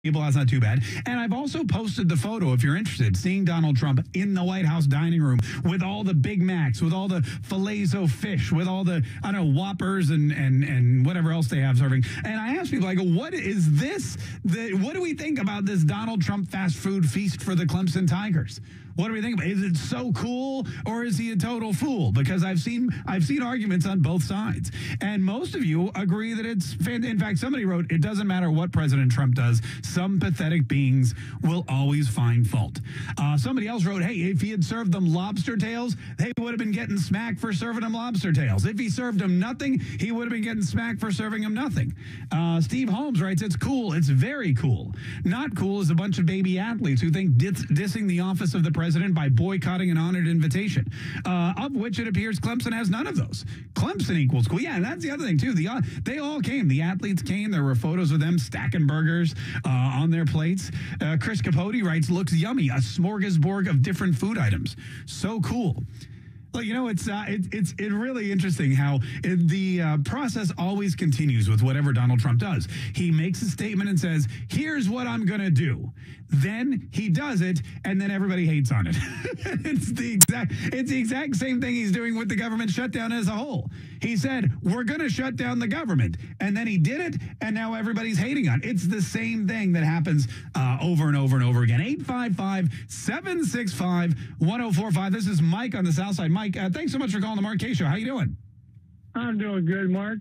people. That's not too bad. And I've also posted the photo, if you're interested, seeing Donald Trump in the White House dining room with all the Big Macs, with all the fillets-o fish, with all the, I don't know, Whoppers and whatever else they have serving. And I asked people, I go, what is this? What do we think about this Donald Trump fast food feast for the Clemson Tigers? What do we think about it? Is it so cool, or is he a total fool? Because I've seen arguments on both sides. And most of you agree that it's fantastic. In fact, somebody wrote, it doesn't matter what President Trump does, some pathetic beings will always find fault. Somebody else wrote, hey, if he had served them lobster tails, they would have been getting smacked for serving them lobster tails. If he served them nothing, he would have been getting smacked for serving them nothing. Steve Holmes writes, it's cool. It's very cool. Not cool is a bunch of baby athletes who think dissing the office of the president by boycotting an honored invitation, of which it appears Clemson has none of those. Clemson equals cool. Yeah, and that's the other thing, too. They all came. The athletes came. There were photos of them stacking burgers on their plates. Chris Capote writes, looks yummy. A smorgasbord of different food items. So cool. Well, you know, it's really interesting how the process always continues with whatever Donald Trump does. He makes a statement and says, here's what I'm going to do. Then he does it, and then everybody hates on it. It's the exact same thing he's doing with the government shutdown as a whole. He said, we're going to shut down the government. And then he did it, and now everybody's hating on it. It's the same thing that happens over and over and over again. 855-765-1045. This is Mike on the South Side. Mike, thanks so much for calling the Mark K Show. How you doing? I'm doing good, Mark.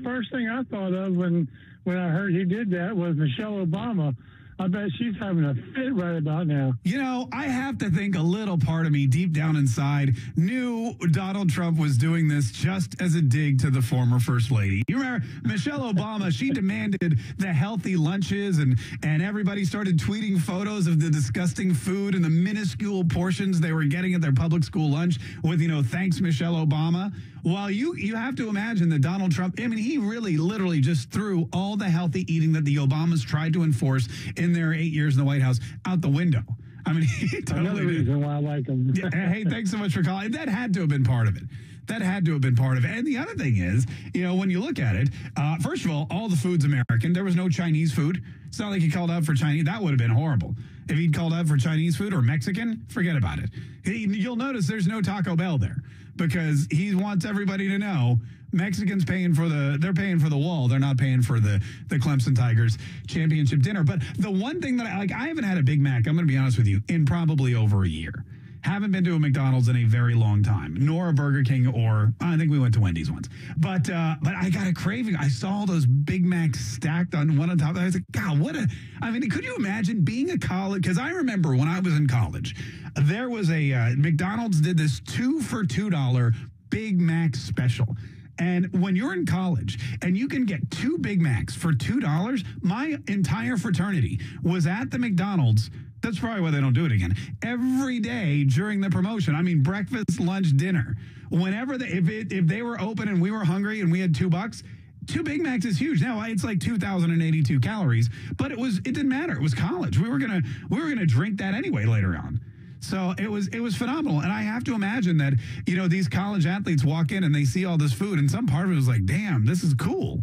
First thing I thought of when I heard he did that was Michelle Obama. I bet she's having a fit right about now. You know, I have to think a little part of me deep down inside knew Donald Trump was doing this just as a dig to the former First Lady. You remember Michelle Obama, she demanded the healthy lunches, and everybody started tweeting photos of the disgusting food and the minuscule portions they were getting at their public school lunch with, you know, thanks, Michelle Obama. Well, you have to imagine that Donald Trump, I mean, he really literally just threw all the healthy eating that the Obamas tried to enforce in their 8 years in the White House out the window. I mean, he totally Another reason why I like him. Yeah, hey, thanks so much for calling. That had to have been part of it. That had to have been part of it. And the other thing is, you know, when you look at it, first of all the food's American. There was no Chinese food. It's not like he called out for Chinese. That would have been horrible. If he'd called out for Chinese food or Mexican, forget about it. You'll notice there's no Taco Bell there because he wants everybody to know Mexicans they're paying for the wall. They're not paying for the Clemson Tigers championship dinner. But the one thing that I haven't had a Big Mac, I'm going to be honest with you, in probably over a year. Haven't been to a McDonald's in a very long time, nor a Burger King, or I think we went to Wendy's once. But I got a craving. I saw those Big Macs stacked on one on top. I was like, God, could you imagine being a college? Because I remember when I was in college, there was a McDonald's did this 2 for $2 Big Mac special. And when you're in college and you can get 2 Big Macs for $2, my entire fraternity was at the McDonald's. That's probably why they don't do it again. Every day during the promotion. I mean, breakfast, lunch, dinner. Whenever if they were open and we were hungry and we had $2, 2 Big Macs is huge. Now it's like 2,082 calories, but it didn't matter. It was college. We were gonna drink that anyway later on. So it was phenomenal. And I have to imagine that, you know, these college athletes walk in and they see all this food and some part of it was like, damn, this is cool.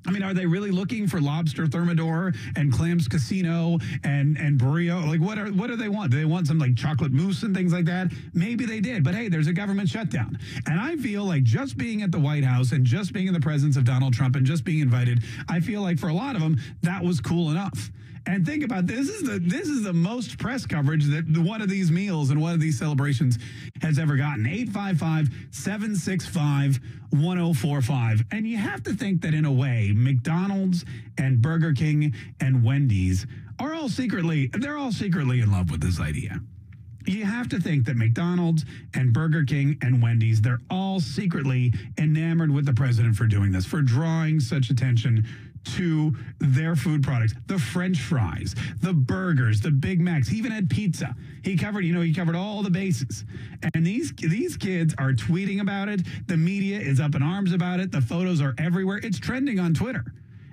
I mean, are they really looking for lobster thermidor and clams casino and burrito? Like, what do they want? Do they want some like chocolate mousse and things like that? Maybe they did, but hey, there's a government shutdown. And I feel like just being at the White House and just being in the presence of Donald Trump and just being invited, I feel like for a lot of them, that was cool enough. And think about this is the most press coverage that one of these meals and one of these celebrations has ever gotten. 855-765-1045. And you have to think that in a way, McDonald's and Burger King and Wendy's they're all secretly in love with this idea. You have to think that McDonald's and Burger King and Wendy's, they're all secretly enamored with the president for doing this, for drawing such attention to their food products, the French fries, the burgers, the Big Macs. He even had pizza. He covered all the bases. And these kids are tweeting about it. The media is up in arms about it. The photos are everywhere. It's trending on Twitter.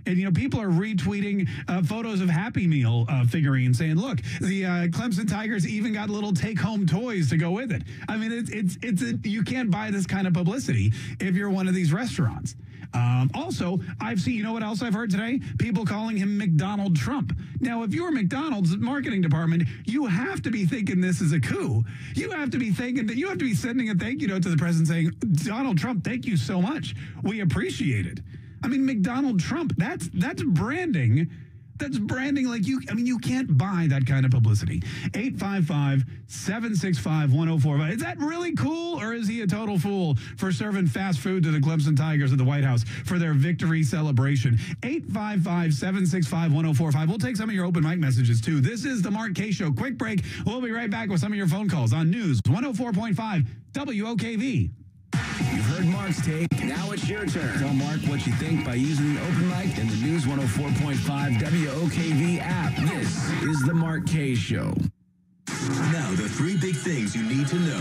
And, you know, people are retweeting photos of Happy Meal figurines saying, look, the Clemson Tigers even got little take-home toys to go with it. I mean, you can't buy this kind of publicity if you're one of these restaurants. Also, I've seen, you know what else I've heard today? People calling him Mcdonald Trump. Now, if you're McDonald's marketing department, you have to be thinking this is a coup. You have to be thinking that you have to be sending a thank you note to the president saying, Donald Trump, thank you so much. We appreciate it. I mean, McDonald Trump, that's branding. That's branding like you can't buy that kind of publicity. 855-765-1045. Is that really cool, or is he a total fool for serving fast food to the Clemson Tigers at the White House for their victory celebration? 855-765-1045. We'll take some of your open mic messages, too. This is the Mark K. Show. Quick break. We'll be right back with some of your phone calls on News 104.5 WOKV. You've heard Mark's take. Now it's your turn. Tell Mark what you think by using the open mic in the News 104.5 WOKV app. This is the Mark K. Show. Now, the three big things you need to know.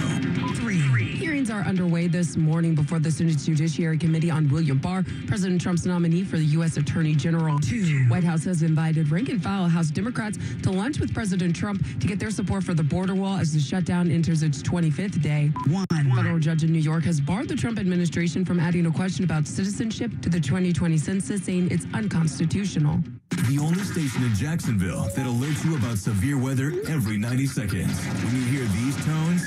Three. Hearings are underway this morning before the Senate Judiciary Committee on William Barr, President Trump's nominee for the U.S. Attorney General. 2. White House has invited rank-and-file House Democrats to lunch with President Trump to get their support for the border wall as the shutdown enters its 25th day. 1. Federal judge in New York has barred the Trump administration from adding a question about citizenship to the 2020 census, saying it's unconstitutional. The only station in Jacksonville that alerts you about severe weather every 90 seconds. When you hear these tones,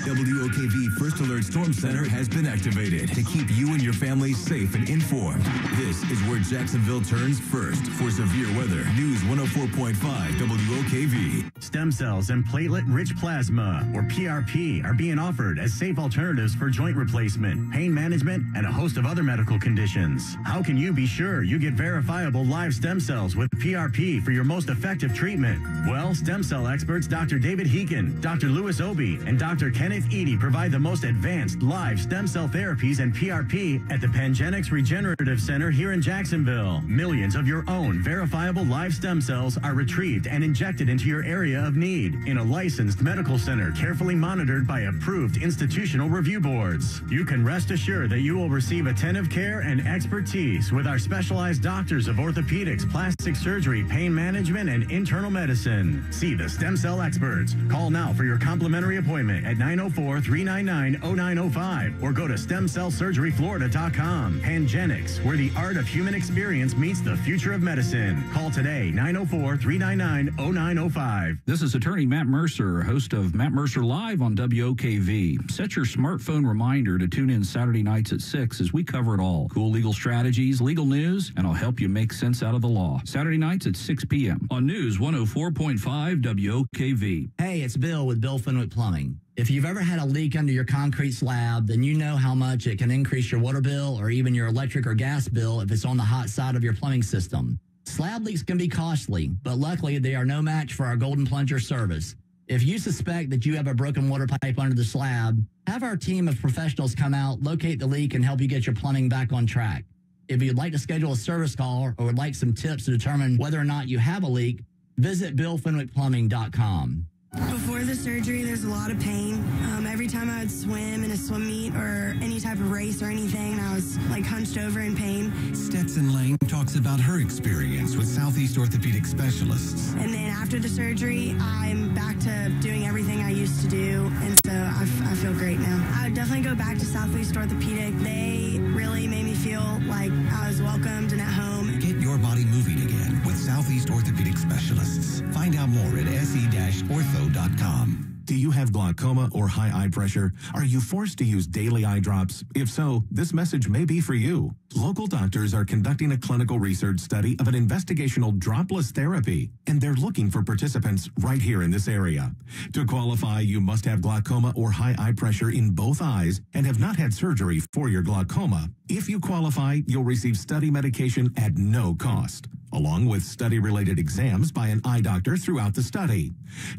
WOKV First Alert Storm Center has been activated to keep you and your family safe and informed. This is where Jacksonville turns first for severe weather. News 104.5 WOKV. Stem cells and platelet-rich plasma, or PRP, are being offered as safe alternatives for joint replacement, pain management, and a host of other medical conditions. How can you be sure you get verifiable live stem cells with PRP for your most effective treatment? Well, stem cell experts Dr. David Heekin, Dr. Louis Obi, and Dr. Kenneth Eady provide the most advanced live stem cell therapies and PRP at the Pangenics Regenerative Center here in Jacksonville. Millions of your own verifiable live stem cells are retrieved and injected into your area of need in a licensed medical center carefully monitored by approved institutional review boards. You can rest assured that you will receive attentive care and expertise with our specialized doctors of orthopedics, plastic surgery, pain management, and internal medicine. See the stem cell experts. Call now for your complimentary appointment at 904-399-0905 or go to stemcellsurgeryflorida.com. Pangenics, where the art of human experience meets the future of medicine. Call today, 904-399-0905. This is attorney Matt Mercer, host of Matt Mercer Live on WOKV. Set your smartphone reminder to tune in Saturday nights at 6 as we cover it all. Cool legal strategies, legal news, and I'll help you make sense out of the law. Saturday nights at 6 p.m. on News 104.5 WOKV. Hey, it's Bill with Bill Fenwick Plumbing. If you've ever had a leak under your concrete slab, then you know how much it can increase your water bill or even your electric or gas bill if it's on the hot side of your plumbing system. Slab leaks can be costly, but luckily they are no match for our Golden Plunger service. If you suspect that you have a broken water pipe under the slab, have our team of professionals come out, locate the leak, and help you get your plumbing back on track. If you'd like to schedule a service call or would like some tips to determine whether or not you have a leak, visit BillFenwickPlumbing.com. Before the surgery, there's a lot of pain. Every time I would swim in a swim meet or any type of race or anything, I was like hunched over in pain. Stetson Lane talks about her experience with Southeast Orthopedic Specialists. And then after the surgery, I'm back to doing everything I used to do, and so I feel great now. I would definitely go back to Southeast Orthopedic. They really made me feel like I was welcomed and at home. Get your body moving again with Southeast Orthopedic Specialists. Find out more at se-ortho.com. Do you have glaucoma or high eye pressure? Are you forced to use daily eye drops? If so, this message may be for you. Local doctors are conducting a clinical research study of an investigational dropless therapy, and they're looking for participants right here in this area. To qualify, you must have glaucoma or high eye pressure in both eyes and have not had surgery for your glaucoma. If you qualify, you'll receive study medication at no cost, along with study-related exams by an eye doctor throughout the study.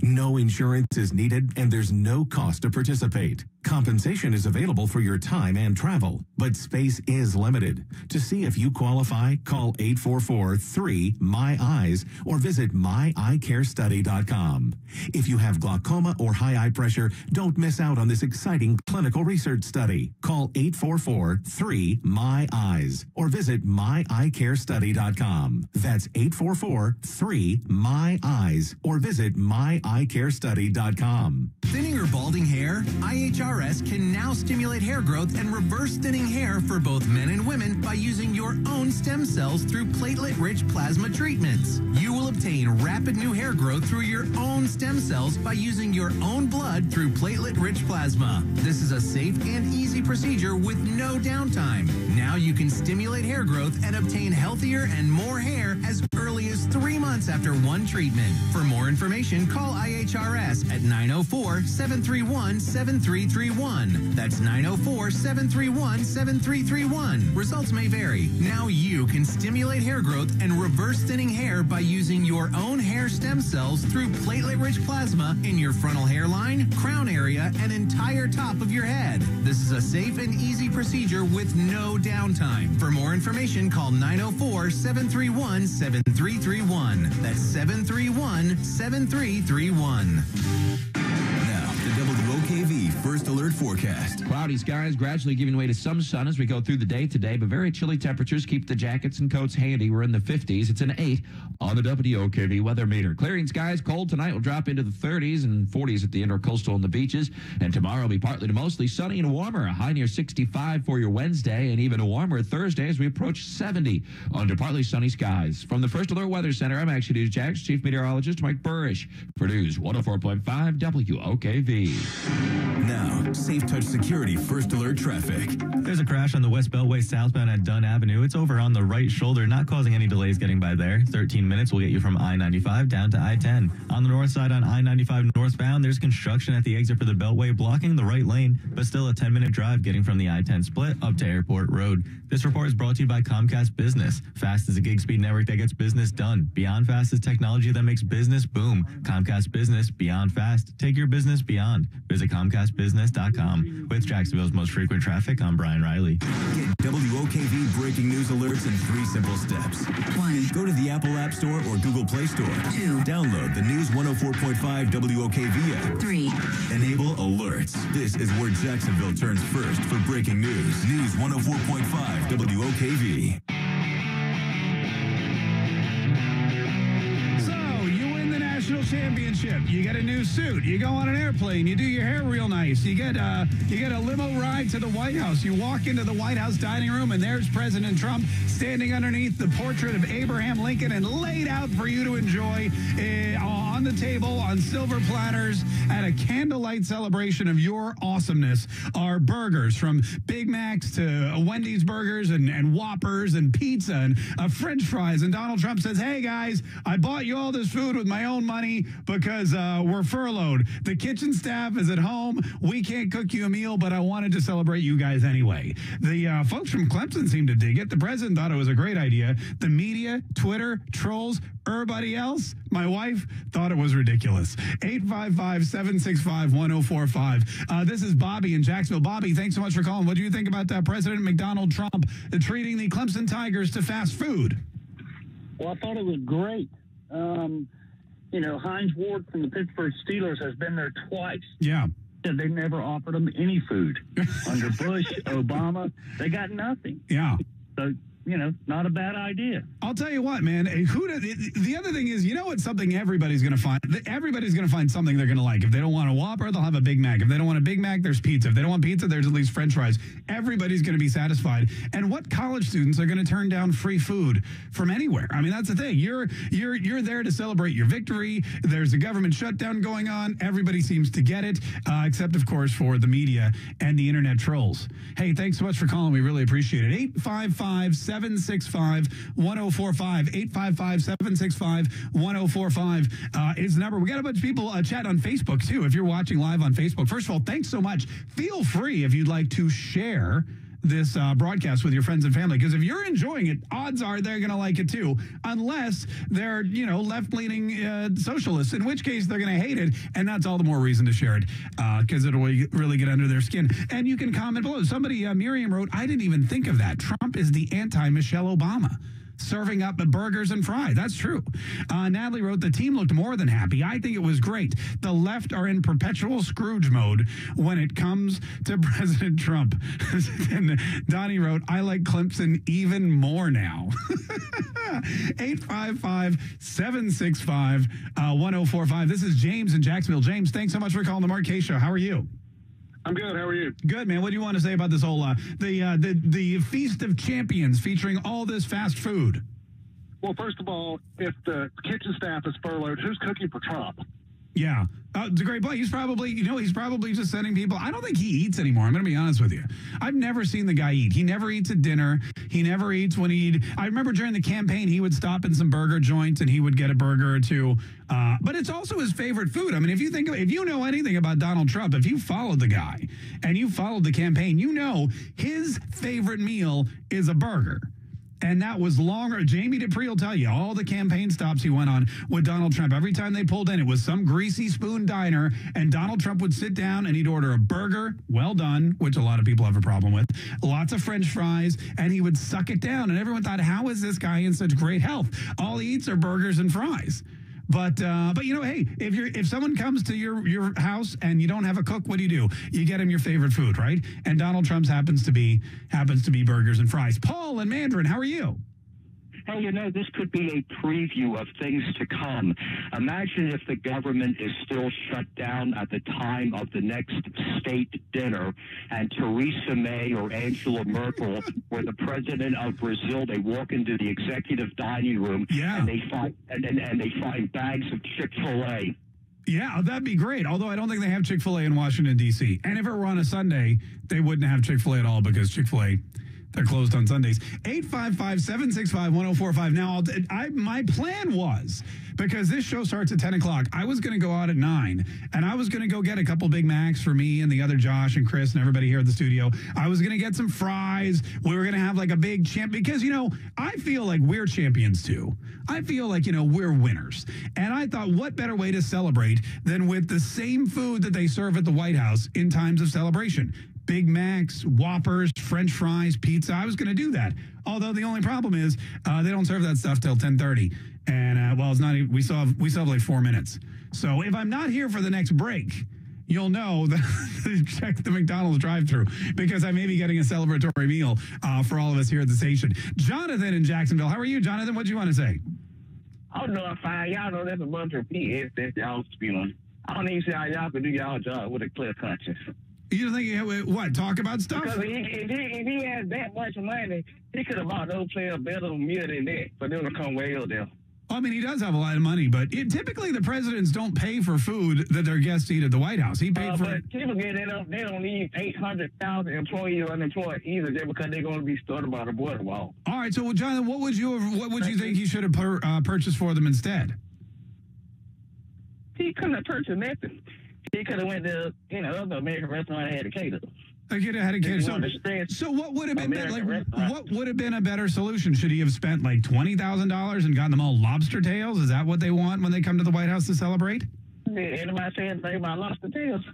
No insurance is needed, and there's no cost to participate. Compensation is available for your time and travel, but space is limited. To see if you qualify, call 844-3-MY-EYES or visit myeyecarestudy.com. If you have glaucoma or high eye pressure, don't miss out on this exciting clinical research study. Call 844-3-MY-EYES or visit myeyecarestudy.com. That's 844-3-MY-EYES or visit myeyecarestudy.com. Thinning your balding hair? IHRS can now stimulate hair growth and reverse thinning hair for both men and women by using your own stem cells through platelet-rich plasma treatments. You will obtain rapid new hair growth through your own stem cells by using your own blood through platelet-rich plasma. This is a safe and easy procedure with no downtime. Now you can stimulate hair growth and obtain healthier and more hair as early as 3 months after one treatment. For more information, call IHRS at 904-731-7331. That's 904-731-7331. Results may vary. Now you can stimulate hair growth and reverse thinning hair by using your own hair stem cells through platelet-rich plasma in your frontal hairline, crown area, and entire top of your head. This is a safe and easy procedure with no downtime. For more information, call 904-731-7331. That's 731-7331. Now, the WOKV First Alert Forecast. Cloudy skies gradually giving way to some sun as we go through the day today, but very chilly temperatures. Keep the jackets and coats handy. We're in the 50s. It's an 8 on the WOKV weather meter. Clearing skies, cold tonight will drop into the 30s and 40s at the intercoastal and the beaches. And tomorrow will be partly to mostly sunny and warmer. A high near 65 for your Wednesday, and even warmer Thursday as we approach 70 under partly sunny skies. From the First Alert Weather Center, I'm Action News Jax Chief Meteorologist Mike Burrish for News 104.5 WOKV. Now, Safe Touch Security First Alert Traffic. There's a crash on the West Beltway southbound at Dunn Avenue. It's over on the right shoulder, not causing any delays getting by there. 13 minutes will get you from I-95 down to I-10. On the north side on I-95 northbound, there's construction at the exit for the Beltway blocking the right lane, but still a 10-minute drive getting from the I-10 split up to Airport Road. This report is brought to you by Comcast Business. Fast is a gig speed network that gets business done. Beyond Fast is technology that makes business boom. Comcast Business, beyond fast. Take your business beyond. Visit ComcastBusiness.com. With Jacksonville's most frequent traffic, I'm Brian Riley. Get WOKV breaking news alerts in 3 simple steps. 1. Go to the Apple App Store or Google Play Store. 2. Download the News 104.5 WOKV app. 3. Enable alerts. This is where Jacksonville turns first for breaking news. News 104.5 WOKV. National championship. You get a new suit. You go on an airplane. You do your hair real nice. You get a limo ride to the White House. You walk into the White House dining room, and there's President Trump standing underneath the portrait of Abraham Lincoln and laid out for you to enjoy on the table on silver platters at a candlelight celebration of your awesomeness. Are burgers from Big Macs to Wendy's burgers and Whoppers and pizza and French fries. And Donald Trump says, "Hey guys, I bought you all this food with my own money because we're furloughed. The kitchen staff is at home. We can't cook you a meal, but I wanted to celebrate you guys anyway." The folks from Clemson seem to dig it. The president thought it was a great idea. The media, Twitter, trolls, everybody else, my wife, thought it was ridiculous. 855-765-1045. This is Bobby in Jacksonville. Bobby, thanks so much for calling. What do you think about President Mcdonald Trump treating the Clemson Tigers to fast food? Well, I thought it was great. Heinz Ward from the Pittsburgh Steelers has been there twice. Yeah. They never offered them any food. Under Bush, Obama, they got nothing. Yeah. So, not a bad idea. I'll tell you what, man. The other thing is, it's something everybody's going to find. Everybody's going to find something they're going to like. If they don't want a Whopper, they'll have a Big Mac. If they don't want a Big Mac, there's pizza. If they don't want pizza, there's at least French fries. Everybody's going to be satisfied. And what college students are going to turn down free food from anywhere? I mean, that's the thing. You're there to celebrate your victory. There's a government shutdown going on. Everybody seems to get it, except, of course, for the media and the internet trolls. Hey, thanks so much for calling. We really appreciate it. 855-765-1045. 855-765-1045 is the number. We got a bunch of people chat on Facebook, too, if you're watching live on Facebook. First of all, thanks so much. Feel free if you'd like to share this broadcast with your friends and family, because if you're enjoying it, odds are they're going to like it too, unless they're, left-leaning socialists, in which case they're going to hate it, and that's all the more reason to share it, because it'll really get under their skin. And you can comment below. Somebody, Miriam wrote, "I didn't even think of that. Trump is the anti-Michelle Obama." serving up burgers and fries. That's true. Natalie wrote, the team looked more than happy. I think it was great. The left are in perpetual Scrooge mode when it comes to President Trump. And Donnie wrote, I like Clemson even more now. 855-765-1045. This is James in Jacksonville. James, thanks so much for calling the Mark K Show. How are you? I'm good. How are you? Good, man. What do you want to say about this whole the Feast of Champions featuring all this fast food? Well, first of all, if the kitchen staff is furloughed, who's cooking for Trump? Yeah. It's a great point. He's probably just sending people. I don't think he eats anymore. I'm going to be honest with you. I've never seen the guy eat. He never eats at dinner. He never eats when I remember during the campaign, he would stop in some burger joints and he would get a burger or two. But it's also his favorite food. I mean, if you know anything about Donald Trump, if you followed the guy and you followed the campaign, you know his favorite meal is a burger. And that was longer. Jamie Dupree will tell you all the campaign stops he went on with Donald Trump. Every time they pulled in, it was some greasy spoon diner, and Donald Trump would sit down and he'd order a burger, well done, which a lot of people have a problem with, lots of French fries, and he would suck it down. And everyone thought, how is this guy in such great health? All he eats are burgers and fries. But you know, hey, if someone comes to your house and you don't have a cook, what do? You get him your favorite food, right? And Donald Trump's happens to be burgers and fries. Paul and Mandarin, how are you? Hey, you know, this could be a preview of things to come. Imagine if the government is still shut down at the time of the next state dinner, and Theresa May or Angela Merkel or the president of Brazil, they walk into the executive dining room and they find bags of Chick-fil-A. Yeah, that'd be great. Although I don't think they have Chick-fil-A in Washington, D.C. And if it were on a Sunday, they wouldn't have Chick-fil-A at all because Chick-fil-A, they're closed on Sundays. 855-765-1045. Now, my plan was, because this show starts at 10 o'clock, I was going to go out at 9, and I was going to go get a couple Big Macs for me and the other Josh and Chris and everybody here at the studio. I was going to get some fries. We were going to have like a big champ, because, you know, I feel like we're champions too. I feel like, you know, we're winners. And I thought, what better way to celebrate than with the same food that they serve at the White House in times of celebration? Big Macs, Whoppers, French fries, pizza. I was going to do that. Although the only problem is they don't serve that stuff till 10:30. And, well, it's not. We still have like 4 minutes. So if I'm not here for the next break, you'll know that check the McDonald's drive-thru, because I may be getting a celebratory meal for all of us here at the station. Jonathan in Jacksonville. How are you, Jonathan? What do you want to say? I'm doing fine. Y'all know that's a bunch of BS that y'all spewing. I don't even see how y'all can do y'all job with a clear conscience. You don't think, what, talk about stuff? Because if he had that much money, he could have bought those players better meal than that for them to come way up there. I mean, he does have a lot of money, but typically the presidents don't pay for food that their guests eat at the White House. He paid for it. But people get it up. They don't leave 800,000 employees unemployed either, just because they're going to be started by the border wall. All right, so Jonathan, what would you think he should have purchased for them instead? He couldn't have purchased nothing. He could have went to, other American restaurant and had a cater. So what would have been what would have been a better solution? Should he have spent like $20,000 and gotten them all lobster tails? Is that what they want when they come to the White House to celebrate? Anybody say anything about lobster tails?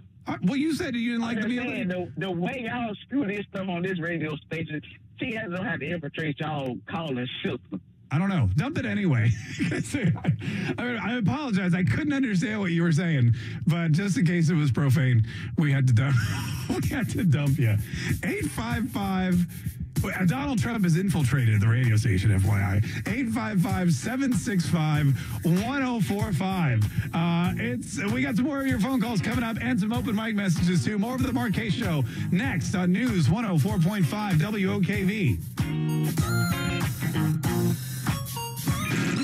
Well, you said you didn't like the meal. The way y'all screw this stuff on this radio station, see, I don't have to infiltrate y'all calling shook. I don't know. Dump it anyway. I apologize. I couldn't understand what you were saying, but just in case it was profane, we had to dump. We had to dump you. 855. Donald Trump has infiltrated the radio station, FYI. 855-765-1045. We got some more of your phone calls coming up and some open mic messages, too. More of the Mark K Show next on News 104.5 WOKV.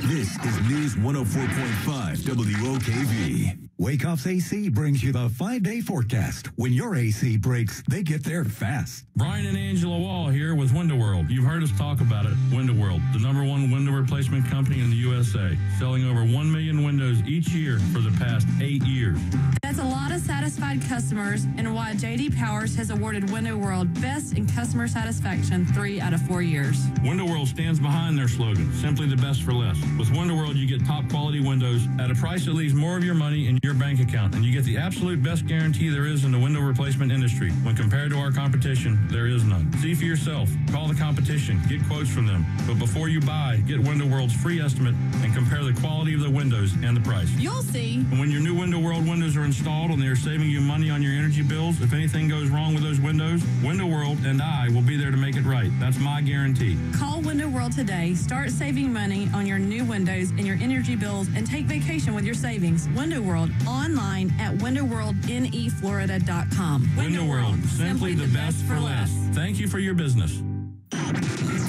This is News 104.5 WOKV. Wakeoff's AC brings you the 5-day forecast. When your AC breaks, they get there fast. Brian and Angela Wall here with Window World. You've heard us talk about it. Window World, the #1 window replacement company in the USA, selling over 1 million windows each year for the past 8 years. That's a lot of of satisfied customers and why J.D. Powers has awarded Window World Best in Customer Satisfaction 3 out of 4 years. Window World stands behind their slogan, simply the best for less. With Window World, you get top quality windows at a price that leaves more of your money in your bank account, and you get the absolute best guarantee there is in the window replacement industry. When compared to our competition, there is none. See for yourself. Call the competition. Get quotes from them. But before you buy, get Window World's free estimate and compare the quality of the windows and the price. You'll see. And when your new Window World windows are installed and they are saving you money on your energy bills, if anything goes wrong with those windows, Window World and I will be there to make it right. That's my guarantee. Call Window World today. Start saving money on your new windows and your energy bills and take vacation with your savings. Window World, online at windowworldneflorida.com. Window World, simply the best for less. Thank you for your business.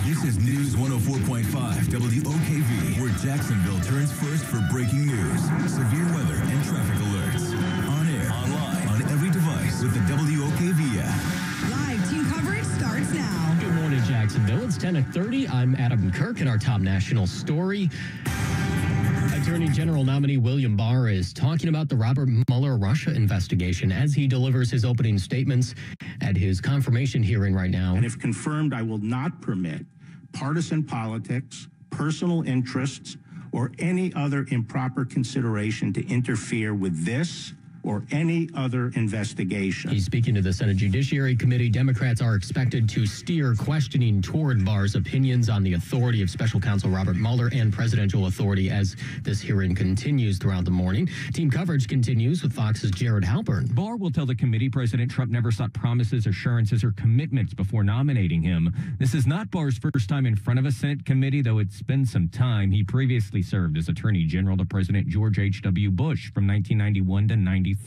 This is News 104.5 WOKV, where Jacksonville turns first for breaking news, severe weather, and traffic alerts. On air, online, on every device with the WOKV app. Live team coverage starts now. Good morning, Jacksonville. It's 10:30. I'm Adam Kirk, and our top national story. Attorney General nominee William Barr is talking about the Robert Mueller Russia investigation as he delivers his opening statements at his confirmation hearing right now. And if confirmed, I will not permit partisan politics, personal interests, or any other improper consideration to interfere with this or any other investigation. He's speaking to the Senate Judiciary Committee. Democrats are expected to steer questioning toward Barr's opinions on the authority of Special Counsel Robert Mueller and presidential authority as this hearing continues throughout the morning. Team coverage continues with Fox's Jared Halpern. Barr will tell the committee President Trump never sought promises, assurances, or commitments before nominating him. This is not Barr's first time in front of a Senate committee, though it's been some time. He previously served as Attorney General to President George H.W. Bush from 1991 to 93.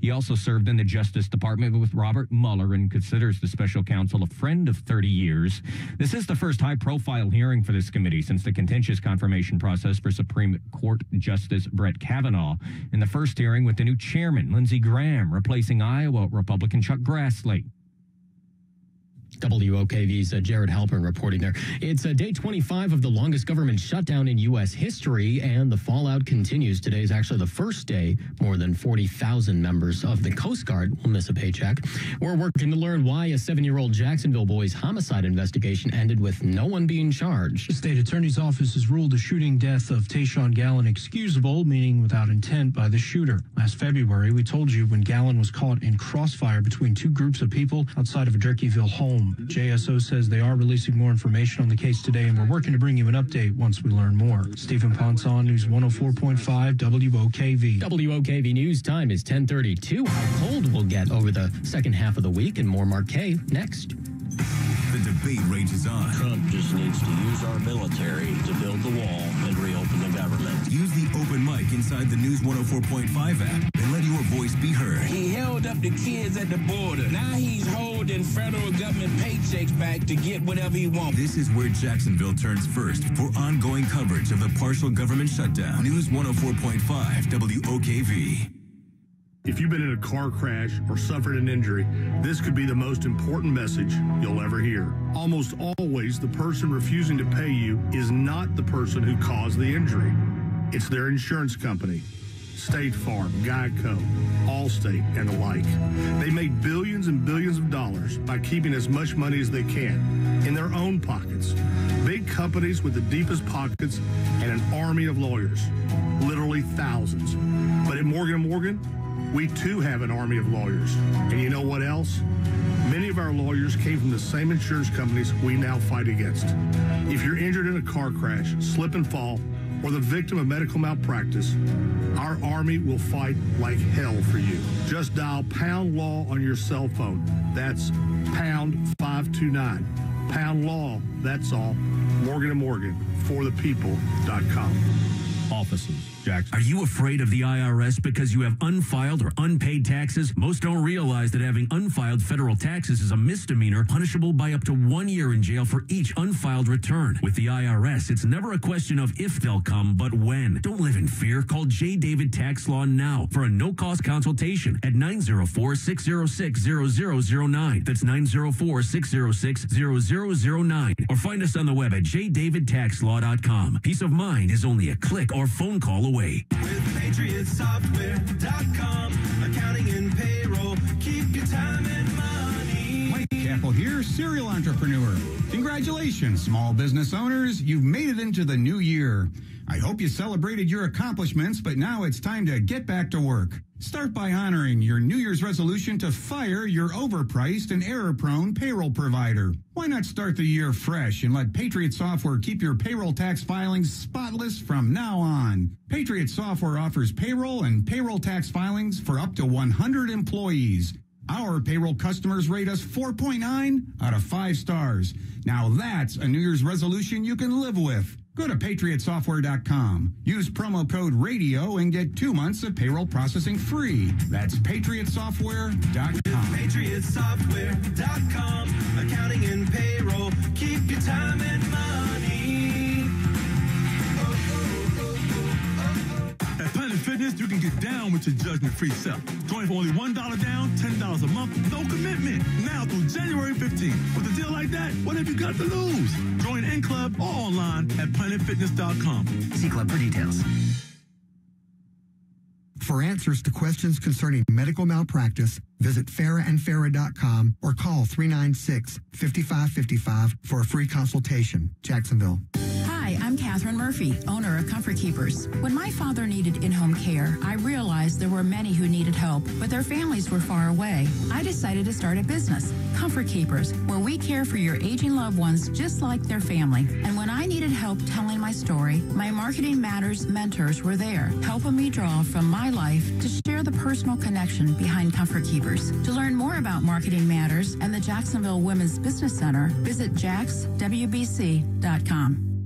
He also served in the Justice Department with Robert Mueller and considers the special counsel a friend of 30 years. This is the first high-profile hearing for this committee since the contentious confirmation process for Supreme Court Justice Brett Kavanaugh. In the first hearing with the new chairman, Lindsey Graham, replacing Iowa Republican Chuck Grassley. WOKV's Jared Halpern reporting there. It's day 25 of the longest government shutdown in U.S. history, and the fallout continues. Today is actually the first day more than 40,000 members of the Coast Guard will miss a paycheck. We're working to learn why a 7-year-old Jacksonville boy's homicide investigation ended with no one being charged. The state attorney's office has ruled the shooting death of Tayshawn Gallen excusable, meaning without intent by the shooter. Last February, we told you when Gallen was caught in crossfire between two groups of people outside of a Durkeeville home. JSO says they are releasing more information on the case today, and we're working to bring you an update once we learn more. Stephen Ponson, News 104.5 WOKV. WOKV News time is 10:32. How cold we'll get over the second half of the week, and more Mark K next. The debate rages on. Trump just needs to use our military to build the wall and reopen the government. Use the open mic inside the News 104.5 app and let your voice be heard. He held up the kids at the border. Now he's holding federal government paychecks back to get whatever he wants. This is where Jacksonville turns first for ongoing coverage of the partial government shutdown. News 104.5 WOKV. If you've been in a car crash or suffered an injury, this could be the most important message you'll ever hear. Almost always, the person refusing to pay you is not the person who caused the injury. It's their insurance company. State Farm, Geico, Allstate, and the like. They make billions and billions of dollars by keeping as much money as they can in their own pockets. Big companies with the deepest pockets and an army of lawyers, literally thousands. But at Morgan & Morgan, we too have an army of lawyers. And you know what else? Many of our lawyers came from the same insurance companies we now fight against. If you're injured in a car crash, slip and fall, or the victim of medical malpractice, our army will fight like hell for you. Just dial pound law on your cell phone. That's pound 529. Pound law, that's all. Morgan & Morgan, forthepeople.com. Offices, Jackson. Are you afraid of the IRS because you have unfiled or unpaid taxes? Most don't realize that having unfiled federal taxes is a misdemeanor punishable by up to 1 year in jail for each unfiled return. With the IRS, it's never a question of if they'll come, but when. Don't live in fear. Call J. David Tax Law now for a no-cost consultation at 904-606-0009. That's 904-606-0009. Or find us on the web at jdavidtaxlaw.com. Peace of mind is only a click or phone call away. With PatriotSoftware.com. Accounting and payroll. Keep your time and money. Mike Capel here, serial entrepreneur. Congratulations, small business owners. You've made it into the new year. I hope you celebrated your accomplishments, but now it's time to get back to work. Start by honoring your New Year's resolution to fire your overpriced and error-prone payroll provider. Why not start the year fresh and let Patriot Software keep your payroll tax filings spotless from now on? Patriot Software offers payroll and payroll tax filings for up to 100 employees. Our payroll customers rate us 4.9 out of 5 stars. Now that's a New Year's resolution you can live with. Go to PatriotSoftware.com. Use promo code RADIO and get 2 months of payroll processing free. That's PatriotSoftware.com. PatriotSoftware.com. Accounting and payroll. Keep your time and money. At Planet Fitness, you can get down with your judgment-free self. Join for only $1 down, $10 a month, no commitment. Now through January 15th. With a deal like that, what have you got to lose? Join in club or online at planetfitness.com. See club for details. For answers to questions concerning medical malpractice, visit farahandfarah.com or call 396-5555 for a free consultation. Jacksonville. Hi, I'm Catherine Murphy, owner of Comfort Keepers. When my father needed in-home care, I realized there were many who needed help, but their families were far away. I decided to start a business, Comfort Keepers, where we care for your aging loved ones just like their family. And when I needed help telling my story, my Marketing Matters mentors were there, helping me draw from my life to share the personal connection behind Comfort Keepers. To learn more about Marketing Matters and the Jacksonville Women's Business Center, visit jaxwbc.com.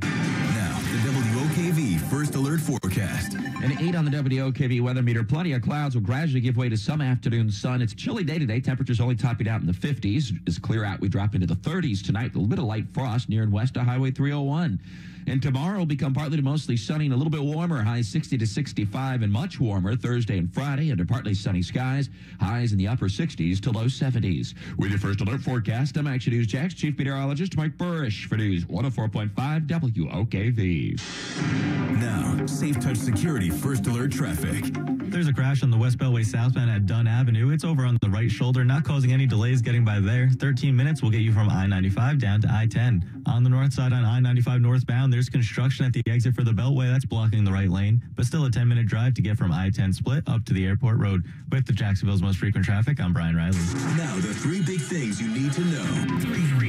Now, the WOKV First Alert Forecast. An 8 on the WOKV weather meter. Plenty of clouds will gradually give way to some afternoon sun. It's a chilly day today. Temperatures only topping out in the 50s. As clear out, we drop into the 30s tonight. A little bit of light frost near and west of Highway 301. And tomorrow will become partly to mostly sunny and a little bit warmer. Highs 60 to 65 and much warmer Thursday and Friday under partly sunny skies. Highs in the upper 60s to low 70s. With your First Alert Forecast, I'm Action News Jax Chief Meteorologist Mike Burrish for News 104.5 WOKV. Now, Safe Touch Security First Alert Traffic. There's a crash on the West Beltway southbound at Dunn Avenue. It's over on the right shoulder, not causing any delays getting by there. 13 minutes will get you from I-95 down to I-10. On the north side on I-95 northbound, there's construction at the exit for the Beltway. That's blocking the right lane, but still a 10-minute drive to get from I-10 split up to the airport road. With the Jacksonville's most frequent traffic, I'm Brian Riley. Now, the 3 big things you need to know.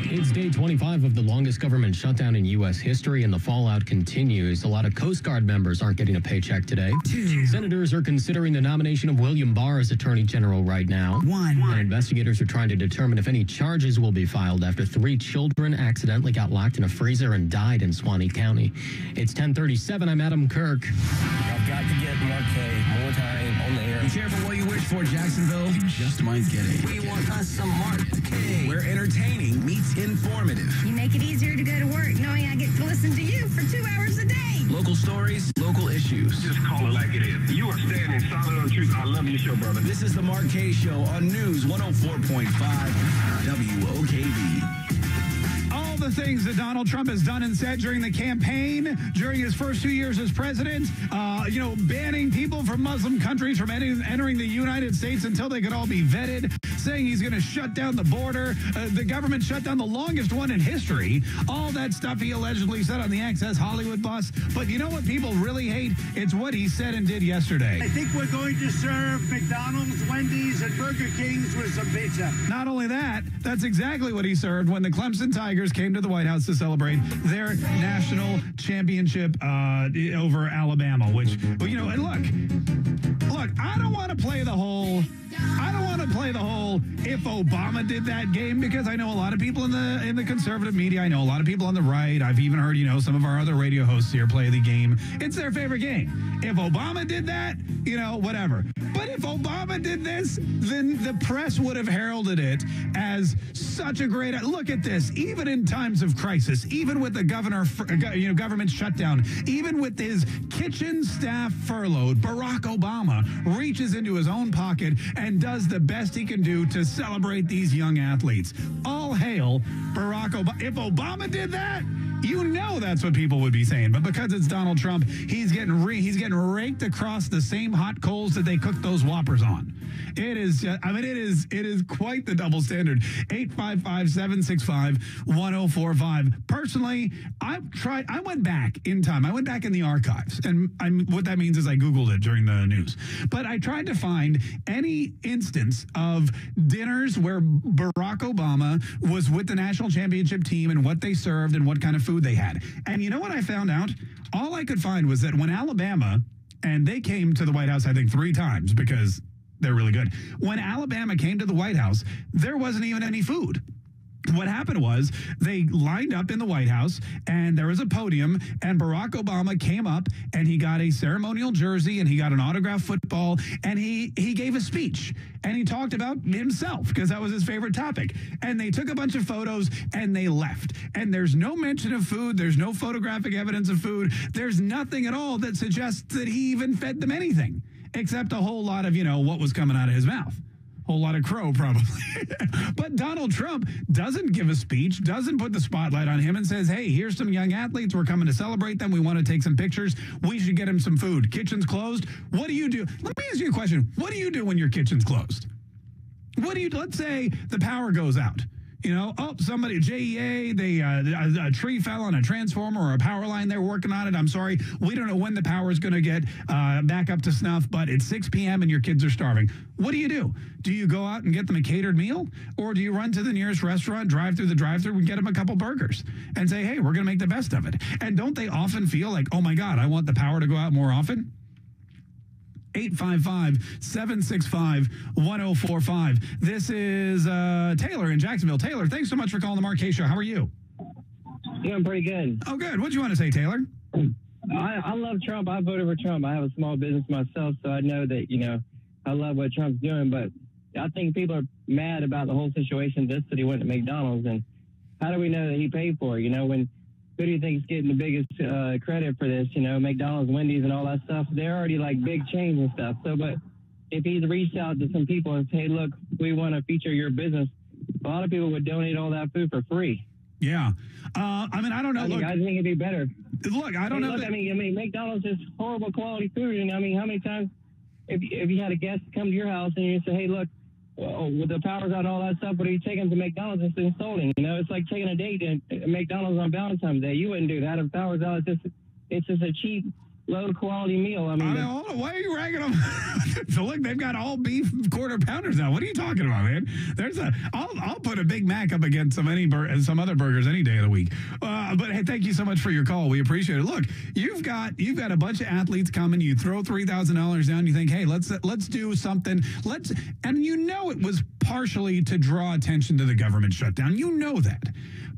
It's day 25 of the longest government shutdown in U.S. history, and the fallout continues. A lot of Coast Guard members aren't getting a paycheck today. 2. Senators are considering the nomination of William Barr as Attorney General right now. 1. And investigators are trying to determine if any charges will be filed after 3 children accidentally got locked in a freezer and died in Suwannee County. It's 10:37. I'm Adam Kirk. I've got to get Mark K more time on the air. Be careful what you wish for, Jacksonville. You just might get it. We want us some Mark K. Where entertaining meets informative. You make it easier to go to work knowing I get to listen to you for 2 hours a day. Local stories, local issues. Just call it like it is. You are standing solid on truth. I love your show, brother. This is the Mark K Show on News 104.5 WOKV. All the things that Donald Trump has done and said during the campaign, during his first 2 years as president, banning people from Muslim countries from entering the United States until they could all be vetted, saying he's going to shut down the border. The government shut down the longest one in history. All that stuff he allegedly said on the Access Hollywood bus. But you know what people really hate? It's what he said and did yesterday. I think we're going to serve McDonald's, Wendy's, and Burger King's with some pizza. Not only that, that's exactly what he served when the Clemson Tigers came to the White House to celebrate their national championship over Alabama, which, and look, I don't want to play the whole if Obama did that game, because I know a lot of people in the conservative media, I know a lot of people on the right, I've even heard, some of our other radio hosts here play the game. It's their favorite game. If Obama did that, whatever. But if Obama did this, then the press would have heralded it as such a great, look at this, even in times of crisis, even with the government shutdown, even with his kitchen staff furloughed, Barack Obama reaches into his own pocket and does the best he can do to celebrate these young athletes. All hail Barack Obama. If Obama did that, You know that's what people would be saying, but because it's Donald Trump, he's getting raked across the same hot coals that they cooked those Whoppers on. It is, it is quite the double standard. 855-765-1045. Personally, I went back in time. I went back in the archives, and what that means is I Googled it during the news. But I tried to find any instance of dinners where Barack Obama was with the national championship team and what they served and what kind of food they had. And you know what I found out? All I could find was that when Alabama, and they came to the White House, I think 3 times because they're really good. When Alabama came to the White House, there wasn't even any food. What happened was they lined up in the White House and there was a podium and Barack Obama came up and he got a ceremonial jersey and he got an autographed football and he gave a speech and he talked about himself because that was his favorite topic. And they took a bunch of photos and they left. And there's no mention of food. There's no photographic evidence of food. There's nothing at all that suggests that he even fed them anything except a whole lot of, what was coming out of his mouth. Whole lot of crow, probably. But Donald Trump doesn't give a speech, doesn't put the spotlight on him and says, hey, here's some young athletes. We're coming to celebrate them. We want to take some pictures. We should get him some food. Kitchen's closed. What do you do? Let me ask you a question. What do you do when your kitchen's closed? Let's say the power goes out. Somebody, JEA, a tree fell on a transformer or a power line. They're working on it. I'm sorry. We don't know when the power is going to get back up to snuff, but it's 6 p.m. and your kids are starving. What do? Do you go out and get them a catered meal? Or do you run to the nearest restaurant, drive through the drive-thru and get them a couple burgers and say, hey, we're going to make the best of it? And don't they often feel like, oh, my God, I want the power to go out more often? 855-765-1045. This is Taylor in Jacksonville. Taylor, thanks so much for calling the Mark K Show. How are you? Doing pretty good. Oh, good. What do you want to say, Taylor? I love Trump. I voted for Trump. I have a small business myself, so I know that, I love what Trump's doing. But I think people are mad about the whole situation just that he went to McDonald's. And how do we know that he paid for it? Who do you think is getting the biggest credit for this? McDonald's, Wendy's, and all that stuff. They're already like big chains and stuff. So, but if he's reached out to some people and say, hey, look, we want to feature your business, a lot of people would donate all that food for free. Yeah. I don't know. I think it'd be better. Look, I don't know. Look, McDonald's is horrible quality food. And how many times if you had a guest come to your house and you say, hey, look, with the powers out and all that stuff, but you take them to McDonald's, it's insulting. It's like taking a date at McDonald's on Valentine's Day. You wouldn't do that. If powers out, it's just a cheap, low quality meal. Hold on, why are you ragging them? So look, they've got all beef quarter pounders now. What are you talking about, man? I'll put a Big Mac up against some other burgers any day of the week. But hey, thank you so much for your call. We appreciate it. Look, you've got a bunch of athletes coming. You throw $3,000 down. You think, hey, let's do something. And it was partially to draw attention to the government shutdown. You know that.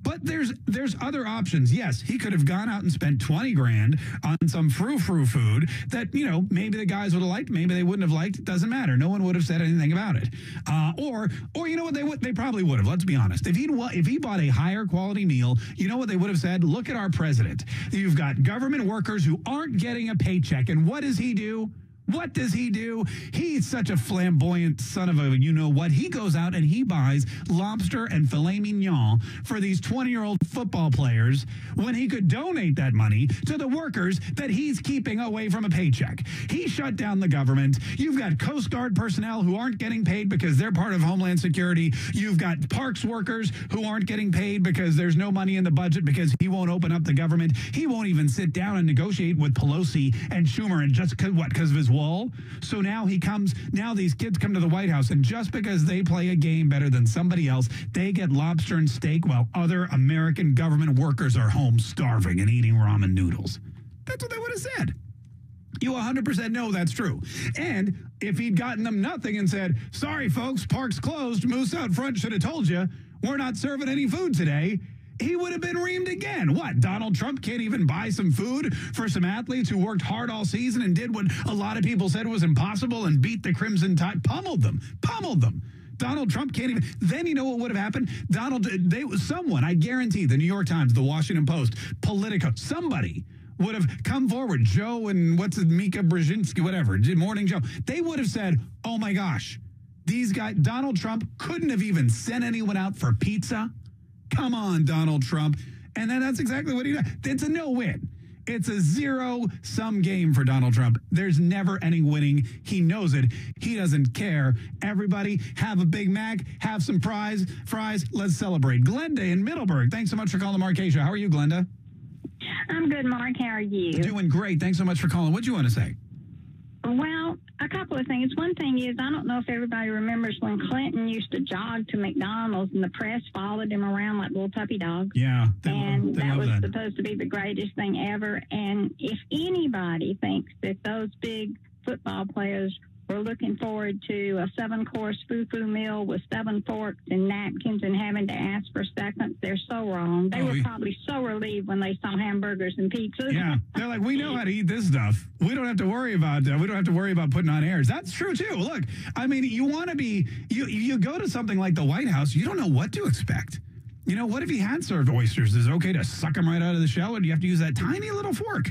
But there's other options. Yes, he could have gone out and spent $20,000 on some frou-frou food that, maybe the guys would have liked, maybe they wouldn't have liked. It doesn't matter. No one would have said anything about it. Or you know what, they probably would have. Let's be honest. If he bought a higher quality meal, you know what they would have said? Look at our president. You've got government workers who aren't getting a paycheck. And what does he do? What does he do? He's such a flamboyant son of a you-know-what. He goes out and he buys lobster and filet mignon for these 20-year-old football players when he could donate that money to the workers that he's keeping away from a paycheck. He shut down the government. You've got Coast Guard personnel who aren't getting paid because they're part of Homeland Security. You've got parks workers who aren't getting paid because there's no money in the budget because he won't open up the government. He won't even sit down and negotiate with Pelosi and Schumer and just because of his wall. So now these kids come to the White House, and just because they play a game better than somebody else, they get lobster and steak while other American government workers are home starving and eating ramen noodles. That's what they would have said. You 100% know that's true. And if he'd gotten them nothing and said, sorry, folks, park's closed, Moose out front should have told you, we're not serving any food today, he would have been reamed again. What, Donald Trump can't even buy some food for some athletes who worked hard all season and did what a lot of people said was impossible and beat the Crimson Tide, pummeled them. Donald Trump can't even. Then you know what would have happened? Someone, I guarantee, the New York Times, the Washington Post, Politico, somebody would have come forward, Joe and Mika Brzezinski, whatever, Morning Joe. They would have said, oh my gosh, these guys, Donald Trump couldn't have even sent anyone out for pizza. Come on, Donald Trump. And then that's exactly what he does. It's a no-win. It's a zero-sum game for Donald Trump. There's never any winning. He knows it. He doesn't care. Everybody, have a Big Mac, have some fries. Let's celebrate. Glenda in Middleburg, thanks so much for calling the Mark K Show. How are you, Glenda? I'm good, Mark. How are you? Doing great. Thanks so much for calling. What do you want to say? Well, a couple of things. One thing is, I don't know if everybody remembers when Clinton used to jog to McDonald's and the press followed him around like little puppy dogs. Yeah. That was supposed to be the greatest thing ever. And if anybody thinks that those big football players were looking forward to a 7-course foo-foo meal with 7 forks and napkins and having to ask for seconds, they're so wrong. They were probably so relieved when they saw hamburgers and pizzas. Yeah, they're like, we know how to eat this stuff. We don't have to worry about putting on airs. That's true too. Look, I mean, you want to be you go to something like the White House, you don't know what to expect. You know, what if he had served oysters? Is it okay to suck them right out of the shell, or do you have to use that tiny little fork?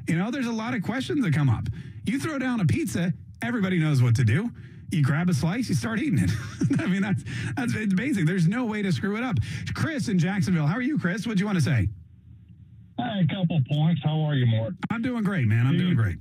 You know, there's a lot of questions that come up. You throw down a pizza. Everybody knows what to do. You grab a slice, you start eating it. I mean, that's it's basic. There's no way to screw it up. Chris in Jacksonville. How are you, Chris? What do you want to say? Hi, a couple points. How are you, Mark? I'm doing great, man. I'm doing great.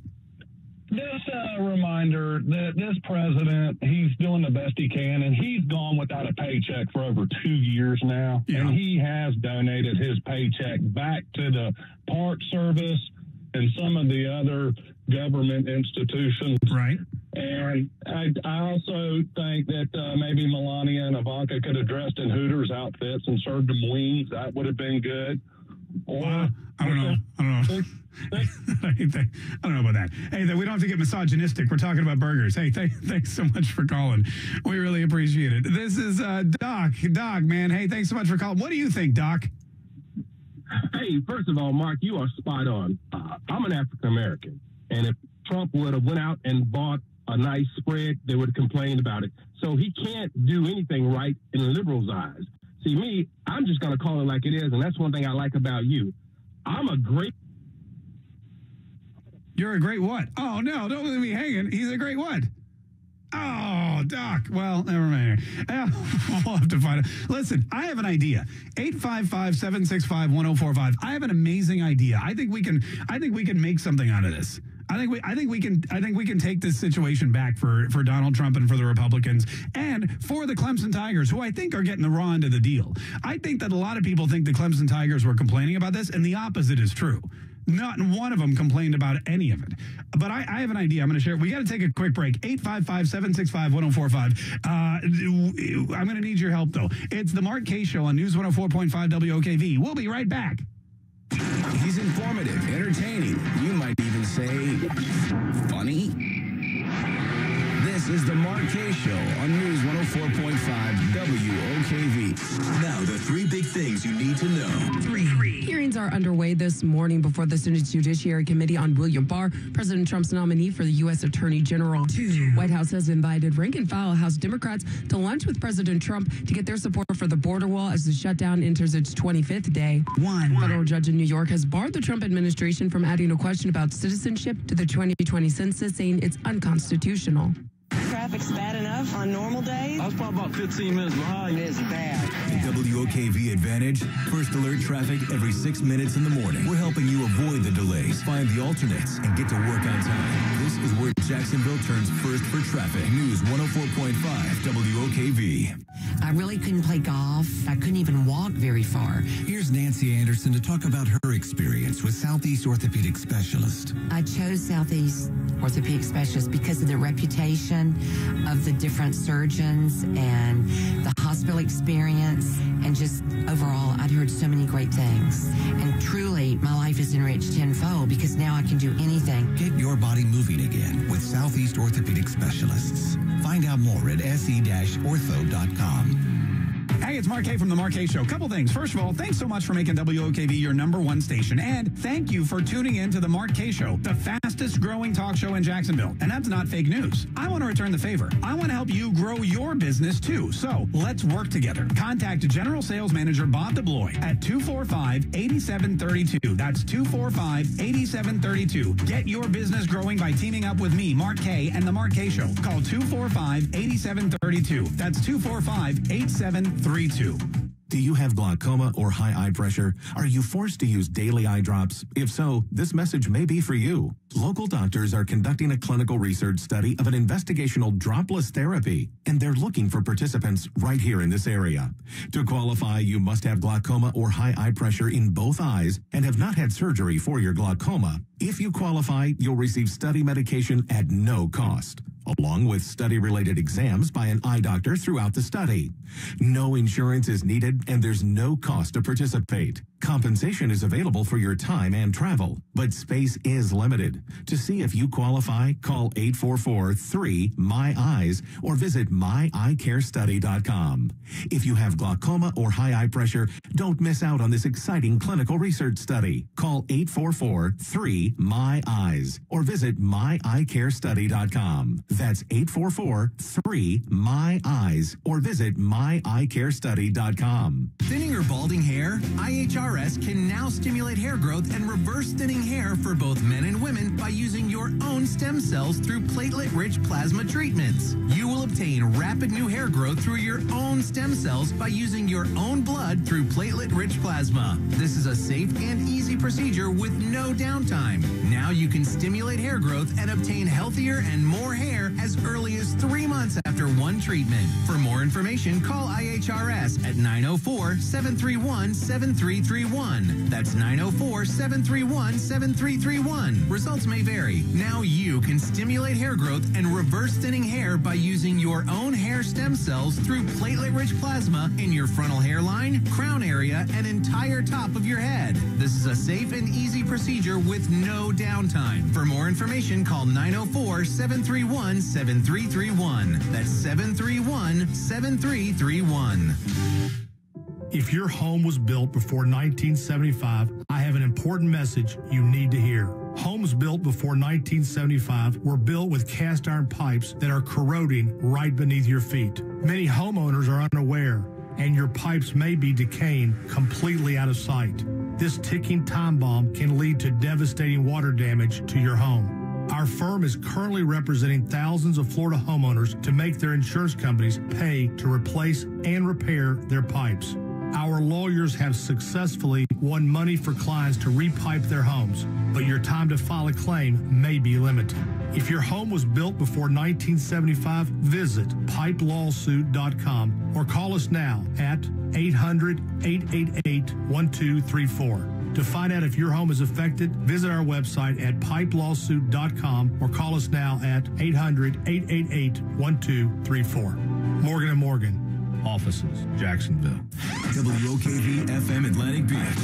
Just a reminder that this president, he's doing the best he can, and he's gone without a paycheck for over 2 years now. Yeah. And he has donated his paycheck back to the Park Service and some of the other government institutions. Right. And I also think that maybe Melania and Ivanka could have dressed in Hooters outfits and served them wings. That would have been good. Or I don't know. I don't know about that. Hey, we don't have to get misogynistic. We're talking about burgers. Hey, thanks so much for calling. We really appreciate it. This is Doc. Doc, man. Hey, thanks so much for calling. What do you think, Doc? Hey, first of all, Mark, you are spot on. I'm an African American, and if Trump would have went out and bought a nice spread, they would have complained about it. So he can't do anything right in the liberals' eyes. See, me, I'm just going to call it like it is, and that's one thing I like about you. You're a great what? Oh, no, don't leave me hanging. He's a great what? Oh, Doc. Well, never mind. We'll have to find it. Listen, I have an idea. 855-765-1045. I have an amazing idea. I think we can make something out of this. I think we can take this situation back for Donald Trump and for the Republicans and for the Clemson Tigers, who I think are getting the raw end of the deal. I think that a lot of people think the Clemson Tigers were complaining about this, and the opposite is true. Not one of them complained about any of it. But I have an idea. I'm going to share it. We got to take a quick break. 855-765-1045. I'm going to need your help, though. It's the Mark K Show on News 104.5 WOKV. We'll be right back. He's informative, entertaining, you might even say funny. This is the Mark K Show on News 104.5 WOKV. Now, the 3 big things you need to know. 3. Hearings are underway this morning before the Senate Judiciary Committee on William Barr, President Trump's nominee for the U.S. Attorney General. 2. White House has invited rank-and-file House Democrats to lunch with President Trump to get their support for the border wall as the shutdown enters its 25th day. 1. A federal judge in New York has barred the Trump administration from adding a question about citizenship to the 2020 census, saying it's unconstitutional. Traffic's bad enough on normal days. I was probably about 15 minutes behind. It is bad. WOKV Advantage. First alert traffic every 6 minutes in the morning. We're helping you avoid the delays, find the alternates, and get to work on time. This is where Jacksonville turns first for traffic. News 104.5 WOKV. I really couldn't play golf. I couldn't even walk very far. Here's Nancy Anderson to talk about her experience with Southeast Orthopedic Specialist. I chose Southeast Orthopedic Specialist because of the reputation of the different surgeons and the hospital experience, and just overall, I'd heard so many great things. And truly, my life is enriched tenfold because now I can do anything. Get your body moving again with Southeast Orthopedic Specialists. Find out more at se-ortho.com. Hey, it's Mark K from the Mark K Show. Couple things. First of all, thanks so much for making WOKV your #1 station. And thank you for tuning in to the Mark K Show, the fastest growing talk show in Jacksonville. And that's not fake news. I want to return the favor. I want to help you grow your business too. So let's work together. Contact General Sales Manager Bob DeBloy at 245-8732. That's 245-8732. Get your business growing by teaming up with me, Mark K, and the Mark K Show. Call 245-8732. That's 245-8732. Do you have glaucoma or high eye pressure? Are you forced to use daily eye drops? If so, this message may be for you. Local doctors are conducting a clinical research study of an investigational dropless therapy, and they're looking for participants right here in this area. To qualify, you must have glaucoma or high eye pressure in both eyes and have not had surgery for your glaucoma. If you qualify, you'll receive study medication at no cost, along with study-related exams by an eye doctor throughout the study. No insurance is needed, and there's no cost to participate. Compensation is available for your time and travel, but space is limited. To see if you qualify, call 844-3-MY-EYES or visit myeyecarestudy.com. If you have glaucoma or high eye pressure, don't miss out on this exciting clinical research study. Call 844-3-MY-EYES or visit myeyecarestudy.com. That's 844-3-MY-EYES or visit myeyecarestudy.com. Thinning or balding hair? IHRS can now stimulate hair growth and reverse thinning hair for both men and women by using your own stem cells through platelet-rich plasma treatments. You will obtain rapid new hair growth through your own stem cells by using your own blood through platelet-rich plasma. This is a safe and easy procedure with no downtime. Now you can stimulate hair growth and obtain healthier and more hair as early as 3 months after one treatment. For more information, call IHRS at 904-731-7331. That's 904-731-7331. Results may vary. Now you can stimulate hair growth and reverse thinning hair by using your own hair stem cells through platelet-rich plasma in your frontal hairline, crown area, and entire top of your head. This is a safe and easy procedure with no downtime. For more information, call 904-731-7331. That's 731-7331. If your home was built before 1975, I have an important message you need to hear. Homes built before 1975 were built with cast iron pipes that are corroding right beneath your feet. Many homeowners are unaware, and your pipes may be decaying completely out of sight. This ticking time bomb can lead to devastating water damage to your home. Our firm is currently representing thousands of Florida homeowners to make their insurance companies pay to replace and repair their pipes. Our lawyers have successfully won money for clients to repipe their homes, but your time to file a claim may be limited. If your home was built before 1975, visit pipelawsuit.com or call us now at 800-888-1234. To find out if your home is affected, visit our website at pipelawsuit.com or call us now at 800-888-1234. Morgan & Morgan. Offices, Jacksonville. WOKV FM Atlantic Beach.